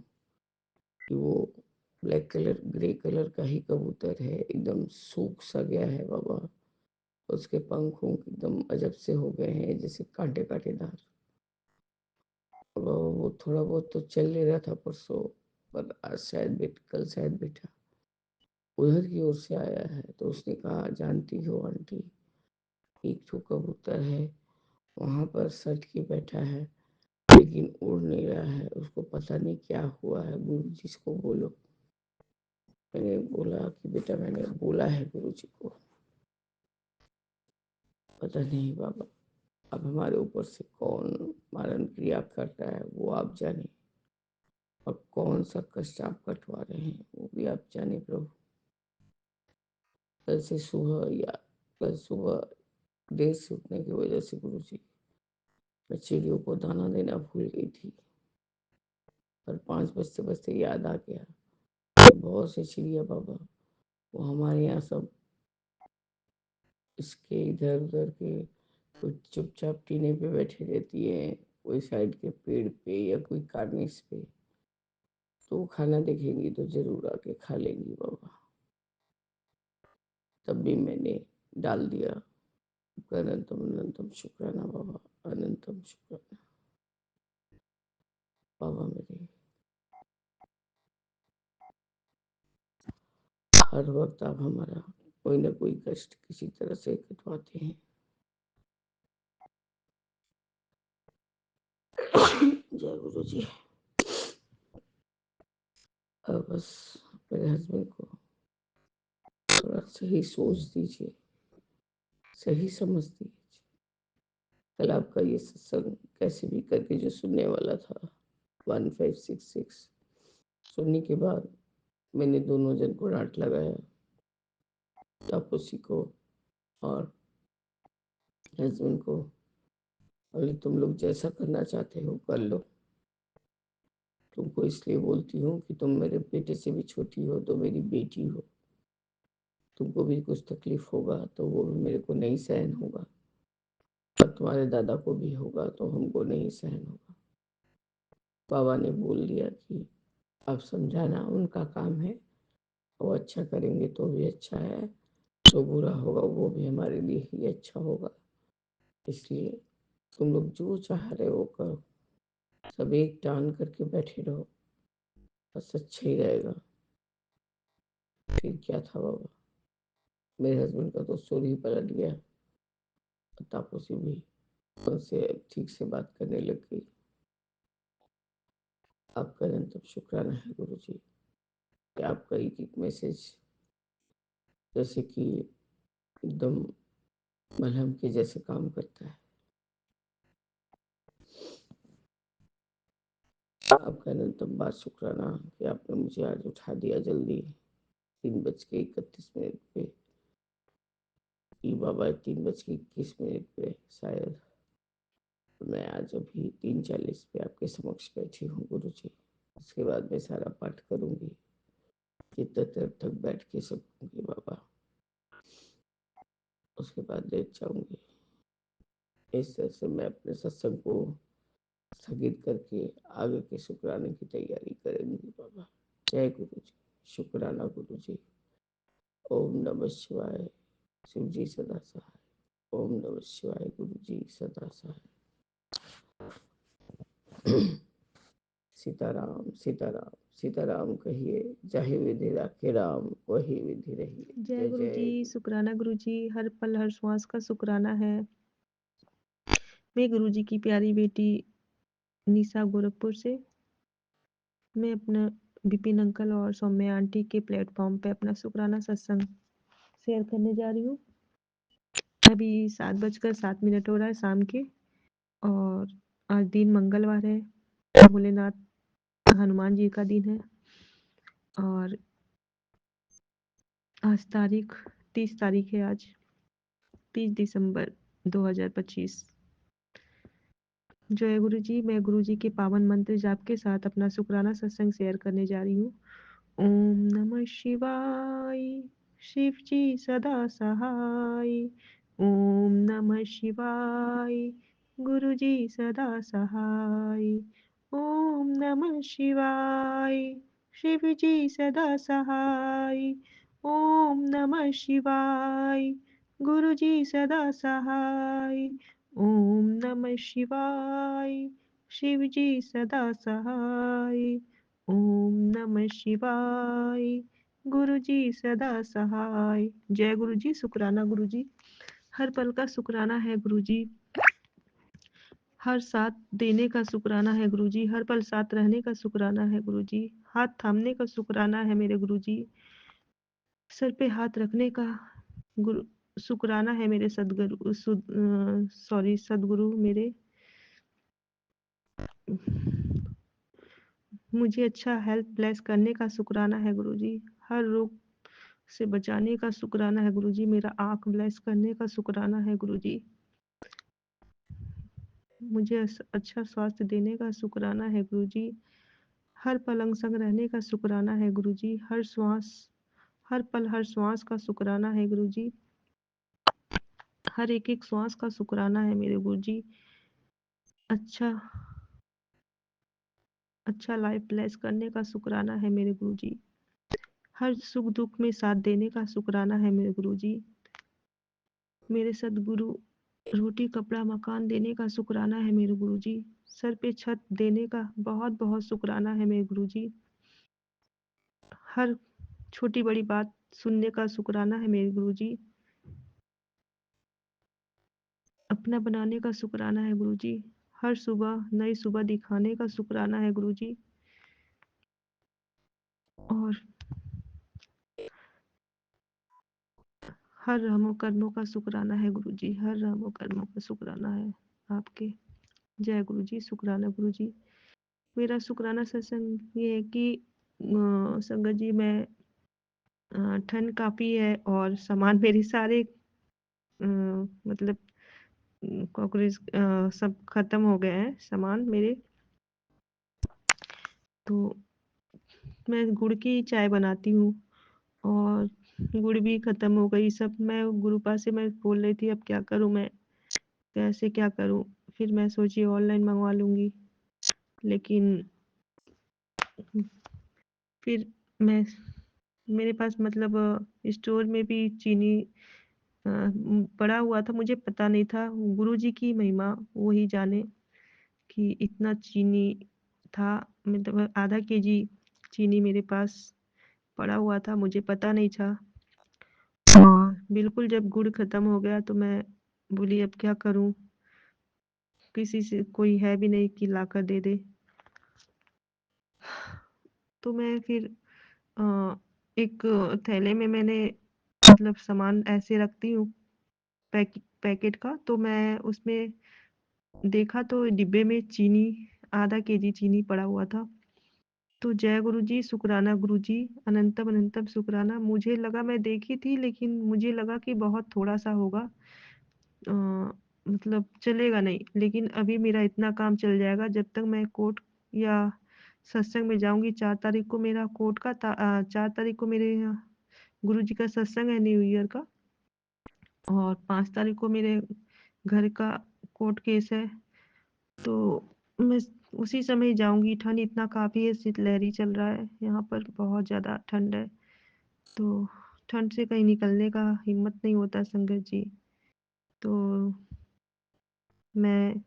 कि वो ब्लैक कलर ग्रे कलर का ही कबूतर है, एकदम सूख सा गया है बाबा। उसके पंखों एकदम अजब से हो गए हैं, जैसे कांटे कांटेदार। वो थोड़ा बहुत तो चल ले रहा था परसों, पर आज शायद कल शायद बेटा उधर की ओर से आया है, तो उसने कहा जानती हो आंटी, एक तो कबूतर है वहां पर सट के बैठा है, लेकिन उड़ नहीं रहा है, उसको पता नहीं क्या हुआ है, गुरु जी को बोलो। मैंने बोला कि बेटा मैंने बोला है गुरु जी को, पता नहीं बाबा अब हमारे ऊपर से कौन मारण क्रिया कर रहा है वो आप जाने, और कौन सा कष्ट आप कटवा रहे हैं वो भी आप जाने प्रभु। कल से सुबह या कल सुबह देर से उठने की वजह से गुरु जी मैं चिड़ियों को दाना देना भूल गई थी, पर 5 बजते बजते याद आ गया कि बहुत से चिड़िया बाबा वो हमारे यहाँ सब इसके इधर उधर के कोई चुपचाप टीने पे बैठी रहती है, कोई साइड के पेड़ पे या कोई कार्निस पे, तो वो खाना देखेंगी तो जरूर आके खा लेंगी बाबा। तब भी मैंने डाल दिया। अनंतम अनंतम शुक्राना बाबा, अनंतम शुक्राना बाबा मेरे। हर वक्त आप हमारा कोई ना कोई कष्ट किसी तरह से कटवाते हैं। जय गुरु जी। अब बस मेरे हस्बैंड को थोड़ा सही सोच दीजिए, सही समझ दीजिए। कल आपका ये सत्संग कैसे भी करके जो सुनने वाला था 1566, सुनने के बाद मैंने दोनों जन को डांट लगाया, तापसी को और हस्बैंड को। बोले तुम लोग जैसा करना चाहते हो कर लो, तुमको इसलिए बोलती हूँ कि तुम मेरे बेटे से भी छोटी हो तो मेरी बेटी हो, तुमको भी कुछ तकलीफ होगा तो वो भी मेरे को नहीं सहन होगा, और तुम्हारे दादा को भी होगा तो हमको नहीं सहन होगा। बाबा ने बोल दिया कि आप समझाना उनका काम है, वो अच्छा करेंगे तो भी अच्छा है, जो बुरा होगा वो भी हमारे लिए ही अच्छा होगा, इसलिए तुम लोग जो चाह रहे हो करो। सब एक टान करके बैठे रहो, बस अच्छा ही रहेगा। फिर क्या था बाबा, मेरे हस्बैंड का तो स्टोरी ही पलट गया। तापसी भी उनसे ठीक से बात करने लग गई। आपका अनंत शुक्राना है गुरु जी कि आपका एक एक मैसेज जैसे कि एकदम मलहम के जैसे काम करता है। आपका अनंतम बात शुक्राना कि आपने मुझे आज उठा दिया जल्दी 3:31 पे। बाबा 3:21 पे शायद मैं आज अभी 3:40 पे आपके समक्ष बैठी हूँ गुरु जी। इसके बाद मैं सारा पाठ करूंगी, जितना देर तक बैठ के सकूंगी बाबा, उसके बाद लेट जाऊंगी। इस तरह से मैं अपने सत्संग को स्थगित करके आगे के शुक्राने की तैयारी करेंगी बाबा। जय गुरु जी, शुक्राना गुरु जी। ओम नमः शिवाय, शिव जी सदा सहाय। ओम नमः शिवाय, गुरु जी सदा सहाय। सीताराम सीताराम सीताराम कहिए, जाहि विधि राखे राम वही विधि रहिए। जय गुरु जी, शुक्राना गुरु जी, हर पल हर श्वास का शुक्राना है। मैं गुरु जी की प्यारी बेटी निशा गोरखपुर से। मैं अपना विपिन अंकल और सौम्या आंटी के प्लेटफॉर्म पे अपना शुक्राना सत्संग शेयर करने जा रही हूँ। अभी 7:07 हो रहा है शाम के, और आज दिन मंगलवार है, भोलेनाथ हनुमान जी का दिन है। और आज तारीख 30 तारीख है, आज 30 दिसंबर 2025। जय गुरु जी। मैं गुरु जी के पावन मंत्र जाप के साथ अपना शुक्राना सत्संग शेयर करने जा रही हूँ। ओम नमः शिवाय, शिव जी सदा सहाय। ओम नमः शिवाय, गुरु जी सदा सहाय। ओम नमः शिवाय, शिव जी सदा सहाय। ओम नमः शिवाय, गुरु जी सदा सहाय। ओम नमः शिवाय, शिव जी सदा सहाय। ओम नमः शिवाय, गुरु जी सदा सहाय। जय गुरु जी, शुक्राना गुरु जी। हर पल का शुक्राना है गुरु जी, हर साथ देने का शुक्राना है गुरु जी, हर पल साथ रहने का शुक्राना है गुरु जी, हाथ थामने का शुक्राना है मेरे गुरु जी, सर पे हाथ रखने का गुरु शुक्राना है मेरे सदगुरु, सदगुरु मेरे। मुझे अच्छा हेल्थ ब्लेस करने का शुक्राना है गुरु जी, हर रोग से बचाने का शुक्राना है गुरु जी, मेरा आँख ब्लेस करने का शुक्राना है गुरु जी, मुझे अच्छा स्वास्थ्य देने का शुक्राना है गुरु जी, हर पल अंग संग रहने का शुक्राना है गुरु जी, हर पल हर श्वास का शुक्राना है गुरु जी, हर एक एक श्वास का शुक्राना है मेरे गुरु जी। अच्छा लाइफ ब्लेस करने का शुक्राना है मेरे गुरु जी, हर सुख दुख में साथ देने का शुक्राना है मेरे गुरु जी, मेरे सदगुरु रोटी कपड़ा मकान देने का शुक्राना है मेरे गुरु जी, सर पे छत देने का बहुत बहुत शुक्राना है मेरे गुरु जी, हर छोटी बड़ी बात सुनने का शुक्राना है मेरे गुरु जी, अपना बनाने का शुक्राना है गुरु जी, हर सुबह नई सुबह दिखाने का शुक्राना है गुरु जी, और हर रहमो कर्मों का शुक्राना है गुरु जी, हर रहमो कर्मों का शुक्राना है आपके। जय गुरु जी, शुक्राना गुरु जी। मेरा शुक्राना सत्संग ये है कि संगत जी, मैं ठंड काफ़ी है और सामान मेरे सारे मतलब कॉकरोच सब खत्म हो गए हैं सामान मेरे, तो मैं गुड़ की चाय बनाती हूँ और गुड़ भी खत्म हो गई सब। मैं गुरुपा से मैं बोल रही थी अब क्या करूँ, मैं कैसे क्या करूँ, फिर मैं सोची ऑनलाइन मंगवा लूँगी, लेकिन फिर मैं मेरे पास मतलब स्टोर में भी चीनी पड़ा हुआ था, मुझे पता नहीं था, गुरु जी की महिमा वो ही जाने कि इतना चीनी था, मतलब आधा केजी चीनी मेरे पास पड़ा हुआ था, मुझे पता नहीं था। और बिल्कुल जब गुड़ खत्म हो गया तो मैं बोली अब क्या करूं, किसी से कोई है भी नहीं कि लाकर दे दे। तो मैं फिर एक थैले में मैंने मतलब सामान ऐसे रखती हूँ पैकेट का, तो मैं उसमें देखा तो डिब्बे में चीनी, आधा केजी चीनी पड़ा हुआ था। तो जय गुरु जी, शुक्राना गुरु जी, अनंतम अनंतम शुक्राना। मुझे लगा, मैं देखी थी लेकिन मुझे लगा कि बहुत थोड़ा सा होगा, अ, मतलब चलेगा नहीं, लेकिन अभी मेरा इतना काम चल जाएगा जब तक मैं कोर्ट या सत्संग में जाऊंगी। 4 तारीख को मेरा कोर्ट का 4 तारीख को मेरे गुरु जी का सत्संग है न्यू ईयर का, और 5 तारीख को मेरे घर का कोर्ट केस है। तो मैं उसी समय जाऊंगी। ठंड इतना काफ़ी है, शीतलहरी चल रहा है यहाँ पर, बहुत ज़्यादा ठंड है। तो ठंड से कहीं निकलने का हिम्मत नहीं होता संगत जी। तो मैं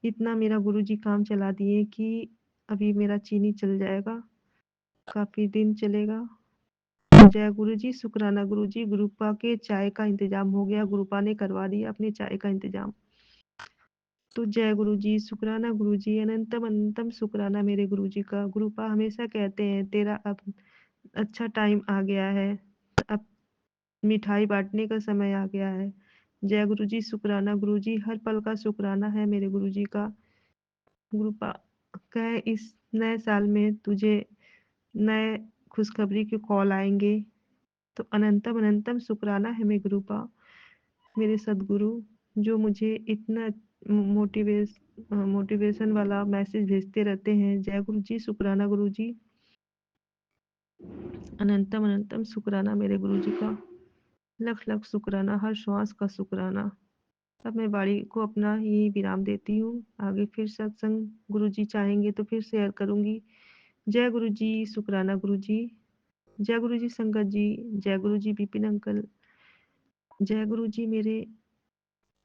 इतना, मेरा गुरुजी काम चला दिए कि अभी मेरा चीनी चल जाएगा, काफ़ी दिन चलेगा। जय गुरुजी, शुक्राना गुरुजी, गुरुपा के चाय का इंतजाम हो गया, गुरुपा ने करवा दिया अपने चाय का इंतजाम। तो जय गुरुजी, शुक्राना गुरुजी, अनंतम अनंतम शुक्राना मेरे गुरुजी का। गुरुपा हमेशा कहते हैं तेरा अब अच्छा टाइम आ गया है, अब मिठाई बांटने का समय आ गया है। जय गुरुजी, शुक्राना गुरुजी, हर पल का शुक्राना है मेरे गुरुजी का। गुरुपा कहे इस नए साल में तुझे नए खुशखबरी के कॉल आएंगे। तो अनंतम अनंतम शुक्राना है मेरे गुरुपा, मेरे सदगुरु, जो मुझे इतना मोटिवेशन वाला मैसेज भेजते रहते हैं। जय गुरु जी, शुक्राना गुरु जी, अनंतम अनंतम शुक्राना मेरे गुरु जी का। लख लख शुक्राना, हर श्वास का शुक्राना। अब मैं वाणी को अपना ही विराम देती हूँ। आगे फिर सत्संग गुरु जी चाहेंगे तो फिर शेयर करूंगी। जय गुरु जी, शुक्राना गुरु जी, जय गुरु जी संगत जी, जय गुरु जी विपिन अंकल, जय गुरु जी मेरे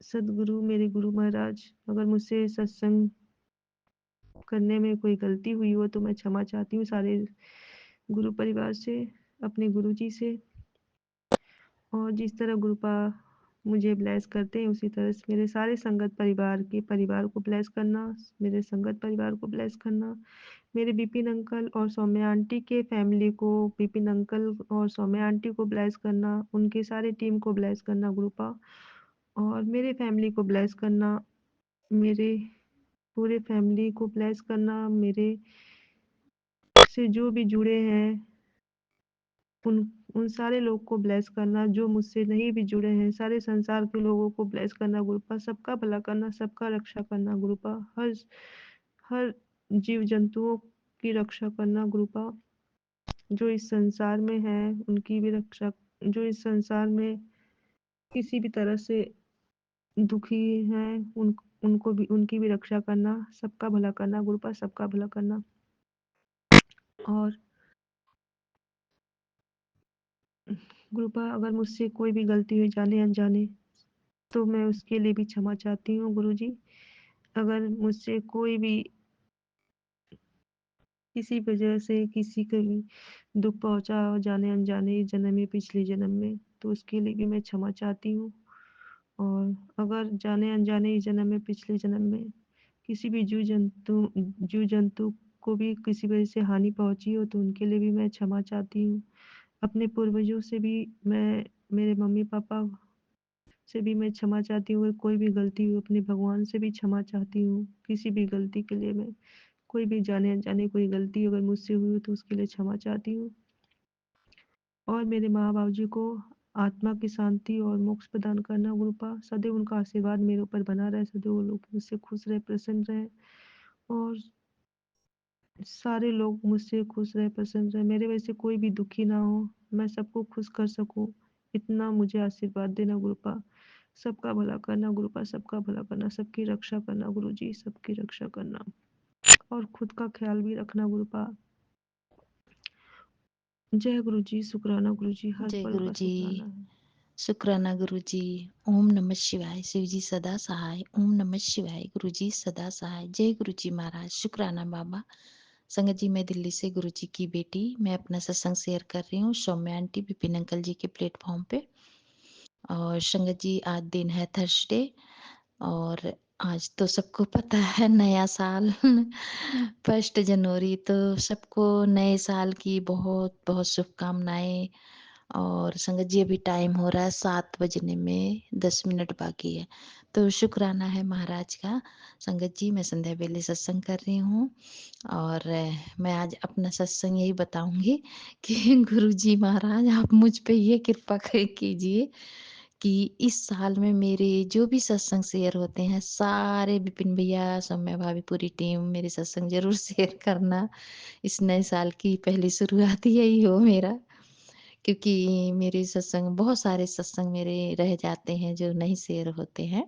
सदगुरु, मेरे गुरु महाराज। अगर मुझसे सत्संग करने में कोई गलती हुई हो तो मैं क्षमा चाहती हूँ सारे गुरु परिवार से, अपने गुरु जी से। और जिस तरह गुरुपा मुझे ब्लेस करते हैं उसी तरह से मेरे सारे संगत परिवार के परिवार को ब्लेस करना, मेरे संगत परिवार को ब्लेस करना, मेरे बिपिन अंकल और सौम्या आंटी के फैमिली को, बिपिन अंकल और सौम्या आंटी को ब्लेस करना, उनके सारे टीम को ब्लेस करना गुरुपा, और मेरे फैमिली को ब्लेस करना, मेरे पूरे फैमिली को ब्लेस करना, मेरे से जो भी जुड़े हैं उन उन सारे लोग को ब्लेस करना, जो मुझसे नहीं भी जुड़े हैं सारे संसार के लोगों को ब्लेस करना गुरुपा, सबका भला करना, सबका रक्षा करना गुरुपा, हर हर जीव जंतुओं की रक्षा करना गुरुपा, जो इस संसार में है उनकी भी रक्षा, जो इस संसार में किसी भी तरह से दुखी हैं उनको भी, उनकी भी रक्षा करना, सबका भला करना गुरुपा, सबका भला करना। और गुरुपा अगर मुझसे कोई भी गलती हुई जाने अनजाने तो मैं उसके लिए भी क्षमा चाहती हूँ गुरुजी। अगर मुझसे कोई भी किसी वजह से किसी को भी दुख पहुंचा हो जाने अनजाने, इस जन्म में पिछले जन्म में, तो उसके लिए भी मैं क्षमा चाहती हूँ। और अगर जाने अनजाने इस जन्म में पिछले जन्म में किसी भी जीव जंतु को भी किसी वजह से हानि पहुंची हो तो उनके लिए भी मैं क्षमा चाहती हूँ। अपने पूर्वजों से भी मैं, मेरे मम्मी पापा से भी मैं क्षमा चाहती हूँ। अगर कोई भी गलती हुई अपने भगवान से भी क्षमा चाहती हूँ, किसी भी गलती के लिए मैं, कोई भी जाने अनजाने कोई गलती अगर मुझसे हुई हो तो उसके लिए क्षमा चाहती हूँ। और मेरे माँ बाबू जी को आत्मा की शांति और मोक्ष प्रदान करना गुरुपा, सदैव उनका आशीर्वाद मेरे ऊपर बना रहे, सदैव वो लोग मुझसे खुश रहे, प्रसन्न रहे, और सारे लोग मुझसे खुश रहे, प्रसन्न रहे, मेरे वजह से कोई भी दुखी ना हो, मैं सबको खुश कर सकूं, इतना मुझे आशीर्वाद देना गुरुपा। सबका भला करना गुरुपा, सबका भला करना, सबकी रक्षा करना गुरु जी, सबकी रक्षा करना, और खुद का ख्याल भी रखना गुरुपा। जय गुरु जी, शुक्राना गुरु जी, हर जय पल गुरु का जी। शुक्राना है। शुक्राना गुरुजी। ओम नमः शिवाय। शिव जी सदा सहाय। ओम नमः शिवाय। गुरुजी सदा सहाय। जय गुरुजी महाराज। शुक्राना बाबा। संगत जी, मैं दिल्ली से गुरुजी की बेटी, मैं अपना सत्संग शेयर कर रही हूँ सौम्या आंटी विपिन अंकल जी के प्लेटफॉर्म पे। और संगत जी, आज दिन है थर्सडे और आज तो सबको पता है नया साल 1 जनवरी, तो सबको नए साल की बहुत बहुत शुभकामनाएं। और संगत जी, अभी टाइम हो रहा है 7 बजने में 10 मिनट बाकी है, तो शुक्राना है महाराज का। संगत जी, मैं संध्या बेले सत्संग कर रही हूँ और मैं आज अपना सत्संग यही बताऊंगी कि गुरु जी महाराज, आप मुझ पे ये कृपा कीजिए कि इस साल में मेरे जो भी सत्संग शेयर होते हैं, सारे विपिन भैया, सौम्या भाभी, पूरी टीम मेरे सत्संग जरूर शेयर करना। इस नए साल की पहली शुरुआत यही हो मेरा, क्योंकि मेरे सत्संग, बहुत सारे सत्संग मेरे रह जाते हैं जो नहीं शेयर होते हैं।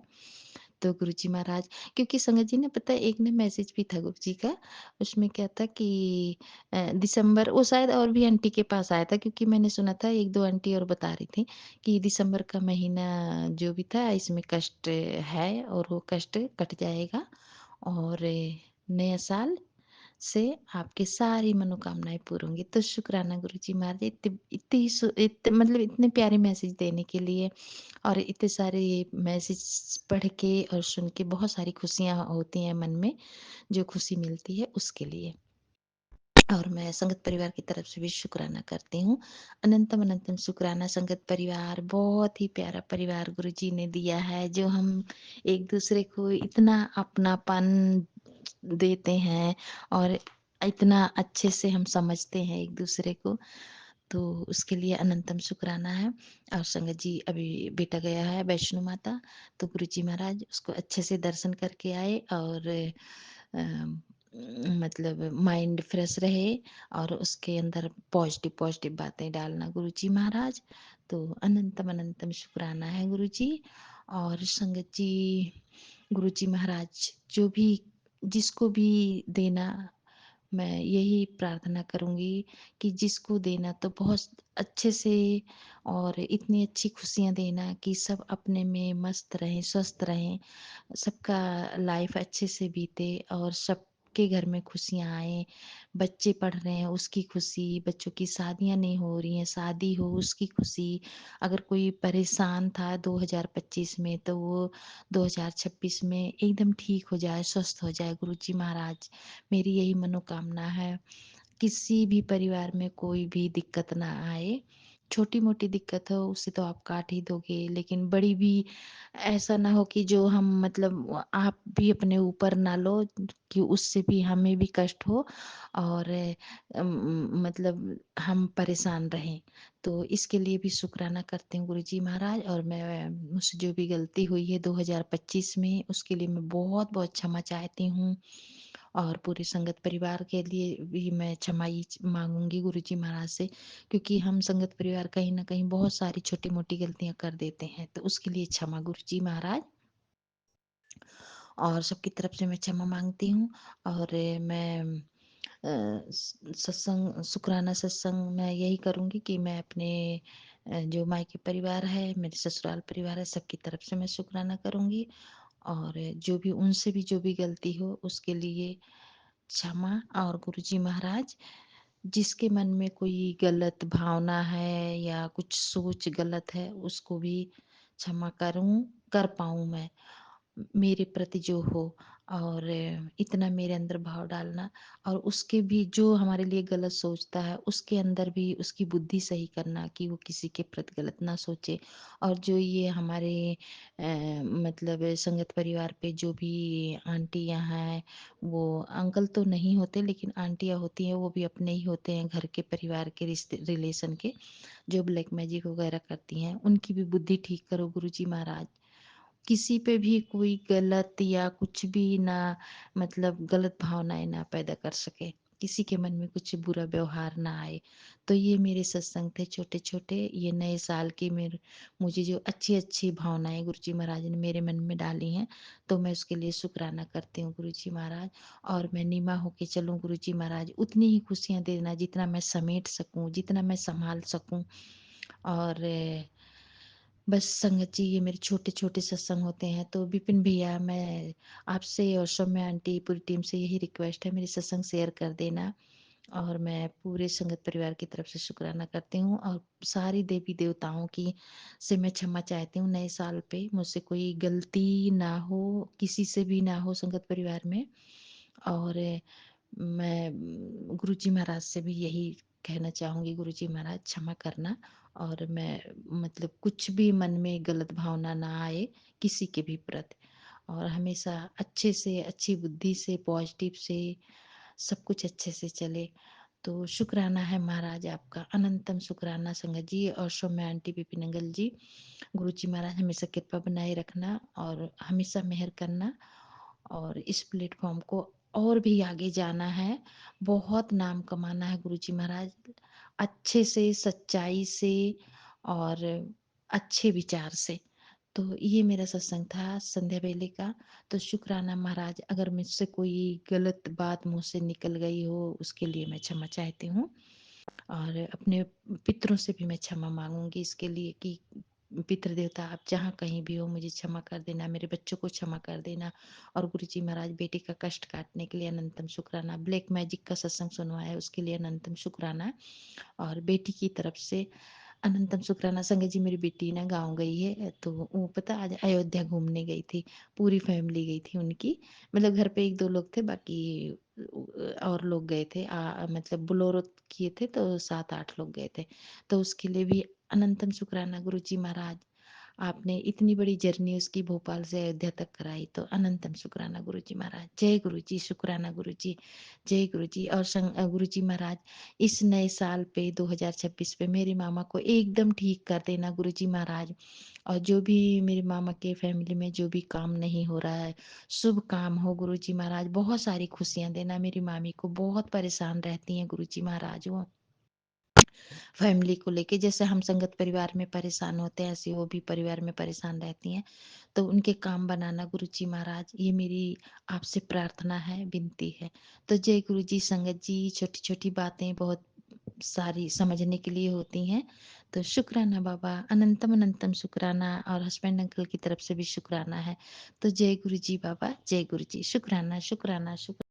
तो गुरुजी महाराज, क्योंकि संगत जी ने पता है, एक ने मैसेज भी था गुरुजी का, उसमें क्या था कि दिसंबर, वो शायद और भी आंटी के पास आया था, क्योंकि मैंने सुना था एक दो आंटी और बता रही थी कि दिसंबर का महीना जो भी था इसमें कष्ट है और वो कष्ट कट जाएगा और नया साल से आपकी सारी मनोकामनाएं पूरी होंगी। तो शुक्राना गुरुजी महाराज, मतलब इतने प्यारे मैसेज देने के लिए, और इतने सारे मैसेज पढ़ के और सुन के बहुत सारी खुशियाँ होती हैं मन में, जो खुशी मिलती है उसके लिए। और मैं संगत परिवार की तरफ से भी शुक्राना करती हूँ। अनंतम अनंतम शुक्राना संगत परिवार, बहुत ही प्यारा परिवार गुरुजी ने दिया है, जो हम एक दूसरे को इतना अपनापन देते हैं और इतना अच्छे से हम समझते हैं एक दूसरे को, तो उसके लिए अनंतम शुक्राना है। और संगत जी, अभी बेटा गया है वैष्णो माता, तो गुरु जी महाराज उसको अच्छे से दर्शन करके आए और मतलब माइंड फ्रेश रहे और उसके अंदर पॉजिटिव पॉजिटिव बातें डालना गुरु जी महाराज। तो अनंतम अनंतम शुक्राना है गुरु जी। और संगत जी, गुरु जी महाराज जो भी, जिसको भी देना, मैं यही प्रार्थना करूंगी कि जिसको देना तो बहुत अच्छे से और इतनी अच्छी खुशियां देना कि सब अपने में मस्त रहें, स्वस्थ रहें, सबका लाइफ अच्छे से बीते और सबके घर में खुशियां आए। बच्चे पढ़ रहे हैं उसकी खुशी, बच्चों की शादियां नहीं हो रही हैं शादी हो उसकी खुशी, अगर कोई परेशान था 2025 में तो वो 2026 में एकदम ठीक हो जाए, स्वस्थ हो जाए। गुरु जी महाराज, मेरी यही मनोकामना है, किसी भी परिवार में कोई भी दिक्कत ना आए। छोटी मोटी दिक्कत हो उसे तो आप काट ही दोगे, लेकिन बड़ी भी ऐसा ना हो कि जो हम, मतलब आप भी अपने ऊपर ना लो कि उससे भी हमें भी कष्ट हो और मतलब हम परेशान रहें। तो इसके लिए भी शुक्राना करते हैं गुरु जी महाराज। और मैं, मुझसे जो भी गलती हुई है 2025 में, उसके लिए मैं बहुत बहुत क्षमा चाहती हूँ। और पूरे संगत परिवार के लिए भी मैं क्षमा ही मांगूंगी गुरु जी महाराज से, क्योंकि हम संगत परिवार कहीं ना कहीं बहुत सारी छोटी मोटी गलतियां कर देते हैं, तो उसके लिए क्षमा गुरु जी महाराज। और सबकी तरफ से मैं क्षमा मांगती हूँ। और मैं सत्संग, शुक्राना सत्संग मैं यही करूँगी कि मैं अपने जो मायके परिवार है, मेरे ससुराल परिवार है, सबकी तरफ से मैं शुक्राना करूँगी। और जो भी, उनसे भी जो भी गलती हो उसके लिए क्षमा। और गुरुजी महाराज, जिसके मन में कोई गलत भावना है या कुछ सोच गलत है, उसको भी क्षमा करूं, कर पाऊं मैं, मेरे प्रति जो हो। और इतना मेरे अंदर भाव डालना, और उसके भी जो हमारे लिए गलत सोचता है उसके अंदर भी उसकी बुद्धि सही करना कि वो किसी के प्रति गलत ना सोचे। और जो ये हमारे मतलब संगत परिवार पे जो भी आंटियां हैं, वो अंकल तो नहीं होते लेकिन आंटियां होती हैं, वो भी अपने ही होते हैं, घर के परिवार के रिश्ते रिलेशन के, जो ब्लैक मैजिक वगैरह करती हैं, उनकी भी बुद्धि ठीक करो गुरुजी महाराज। किसी पे भी कोई गलत या कुछ भी ना, मतलब गलत भावनाएं ना पैदा कर सके, किसी के मन में कुछ बुरा व्यवहार ना आए। तो ये मेरे सत्संग थे छोटे छोटे, ये नए साल की मेरे, मुझे जो अच्छी अच्छी भावनाएं गुरुजी महाराज ने मेरे मन में डाली हैं, तो मैं उसके लिए शुक्राना करती हूँ गुरुजी महाराज। और मैं नीमा होके चलूँ गुरुजी महाराज, उतनी ही खुशियाँ देना जितना मैं समेट सकूँ, जितना मैं संभाल सकूँ। और बस संगत जी, ये मेरे छोटे-छोटे सत्संग होते हैं, तो विपिन भैया, मैं आपसे और सौम्या आंटी, पूरी टीम से यही रिक्वेस्ट है, मेरे सत्संग शेयर कर देना। और मैं पूरे संगत परिवार की तरफ से शुक्राना करती हूँ, और सारी देवी देवताओं की से मैं क्षमा चाहती हूँ नए साल पे, मुझसे कोई गलती ना हो, किसी से भी ना हो संगत परिवार में। और मैं गुरुजी महाराज से भी यही कहना चाहूँगी, गुरुजी महाराज क्षमा करना, और मैं मतलब कुछ भी मन में गलत भावना ना आए किसी के भी प्रति, और हमेशा अच्छे से, अच्छी बुद्धि से, पॉजिटिव से सब कुछ अच्छे से चले। तो शुक्राना है महाराज आपका, अनंतम शुक्राना संगत जी और सौम्या आंटी, विपिन अंकल जी। गुरु जी महाराज हमेशा कृपा बनाए रखना और हमेशा मेहर करना, और इस प्लेटफॉर्म को और भी आगे जाना है, बहुत नाम कमाना है गुरु जी महाराज, अच्छे से, सच्चाई से और अच्छे विचार से। तो ये मेरा सत्संग था संध्या बेले का। तो शुक्राना महाराज, अगर मुझसे कोई गलत बात मुंह से निकल गई हो उसके लिए मैं क्षमा चाहती हूँ, और अपने पितरों से भी मैं क्षमा मांगूंगी इसके लिए कि पितृ देवता आप जहाँ कहीं भी हो मुझे क्षमा कर देना, मेरे बच्चों को क्षमा कर देना। और गुरुजी महाराज बेटे का कष्ट काटने के लिए अनंतम शुक्राना, ब्लैक मैजिक का सत्संग सुनवाया उसके लिए अनंतम शुक्राना, और बेटी की तरफ से अनंतम शुक्राना। संगत जी, मेरी बेटी ना गाँव गई है, तो वो पता आज अयोध्या घूमने गई थी, पूरी फैमिली गई थी उनकी, मतलब घर पे 1-2 लोग थे, बाकी और लोग गए थे, मतलब बोलेरो किए थे तो 7-8 लोग गए थे। तो उसके लिए भी अनंतम शुक्राना गुरुजी महाराज, आपने इतनी बड़ी जर्नी उसकी भोपाल से अयोध्या तक कराई, तो अनंतम शुक्राना गुरुजी महाराज। जय गुरुजी, शुक्राना गुरुजी, जय गुरुजी। और गुरुजी महाराज, इस नए साल पे 2026 पे मेरी मामा को एकदम ठीक कर देना गुरुजी महाराज, और जो भी मेरी मामा के फैमिली में जो भी काम नहीं हो रहा है, शुभ काम हो गुरुजी महाराज, बहुत सारी खुशियां देना। मेरी मामी को बहुत परेशान रहती हैं गुरुजी महाराज, वो फैमिली को लेके, जैसे हम संगत परिवार में परेशान होते हैं ऐसे वो भी परिवार में परेशान रहती हैं, तो उनके काम बनाना गुरुजी महाराज, ये मेरी आपसे प्रार्थना है, विनती है। तो जय गुरुजी। संगत जी, छोटी छोटी बातें बहुत सारी समझने के लिए होती हैं, तो शुक्राना बाबा, अनंतम अनंतम शुक्राना, और हस्बैंड अंकल की तरफ से भी शुक्राना है। तो जय गुरुजी बाबा, जय गुरुजी, शुक्राना शुक्राना शुक्राना।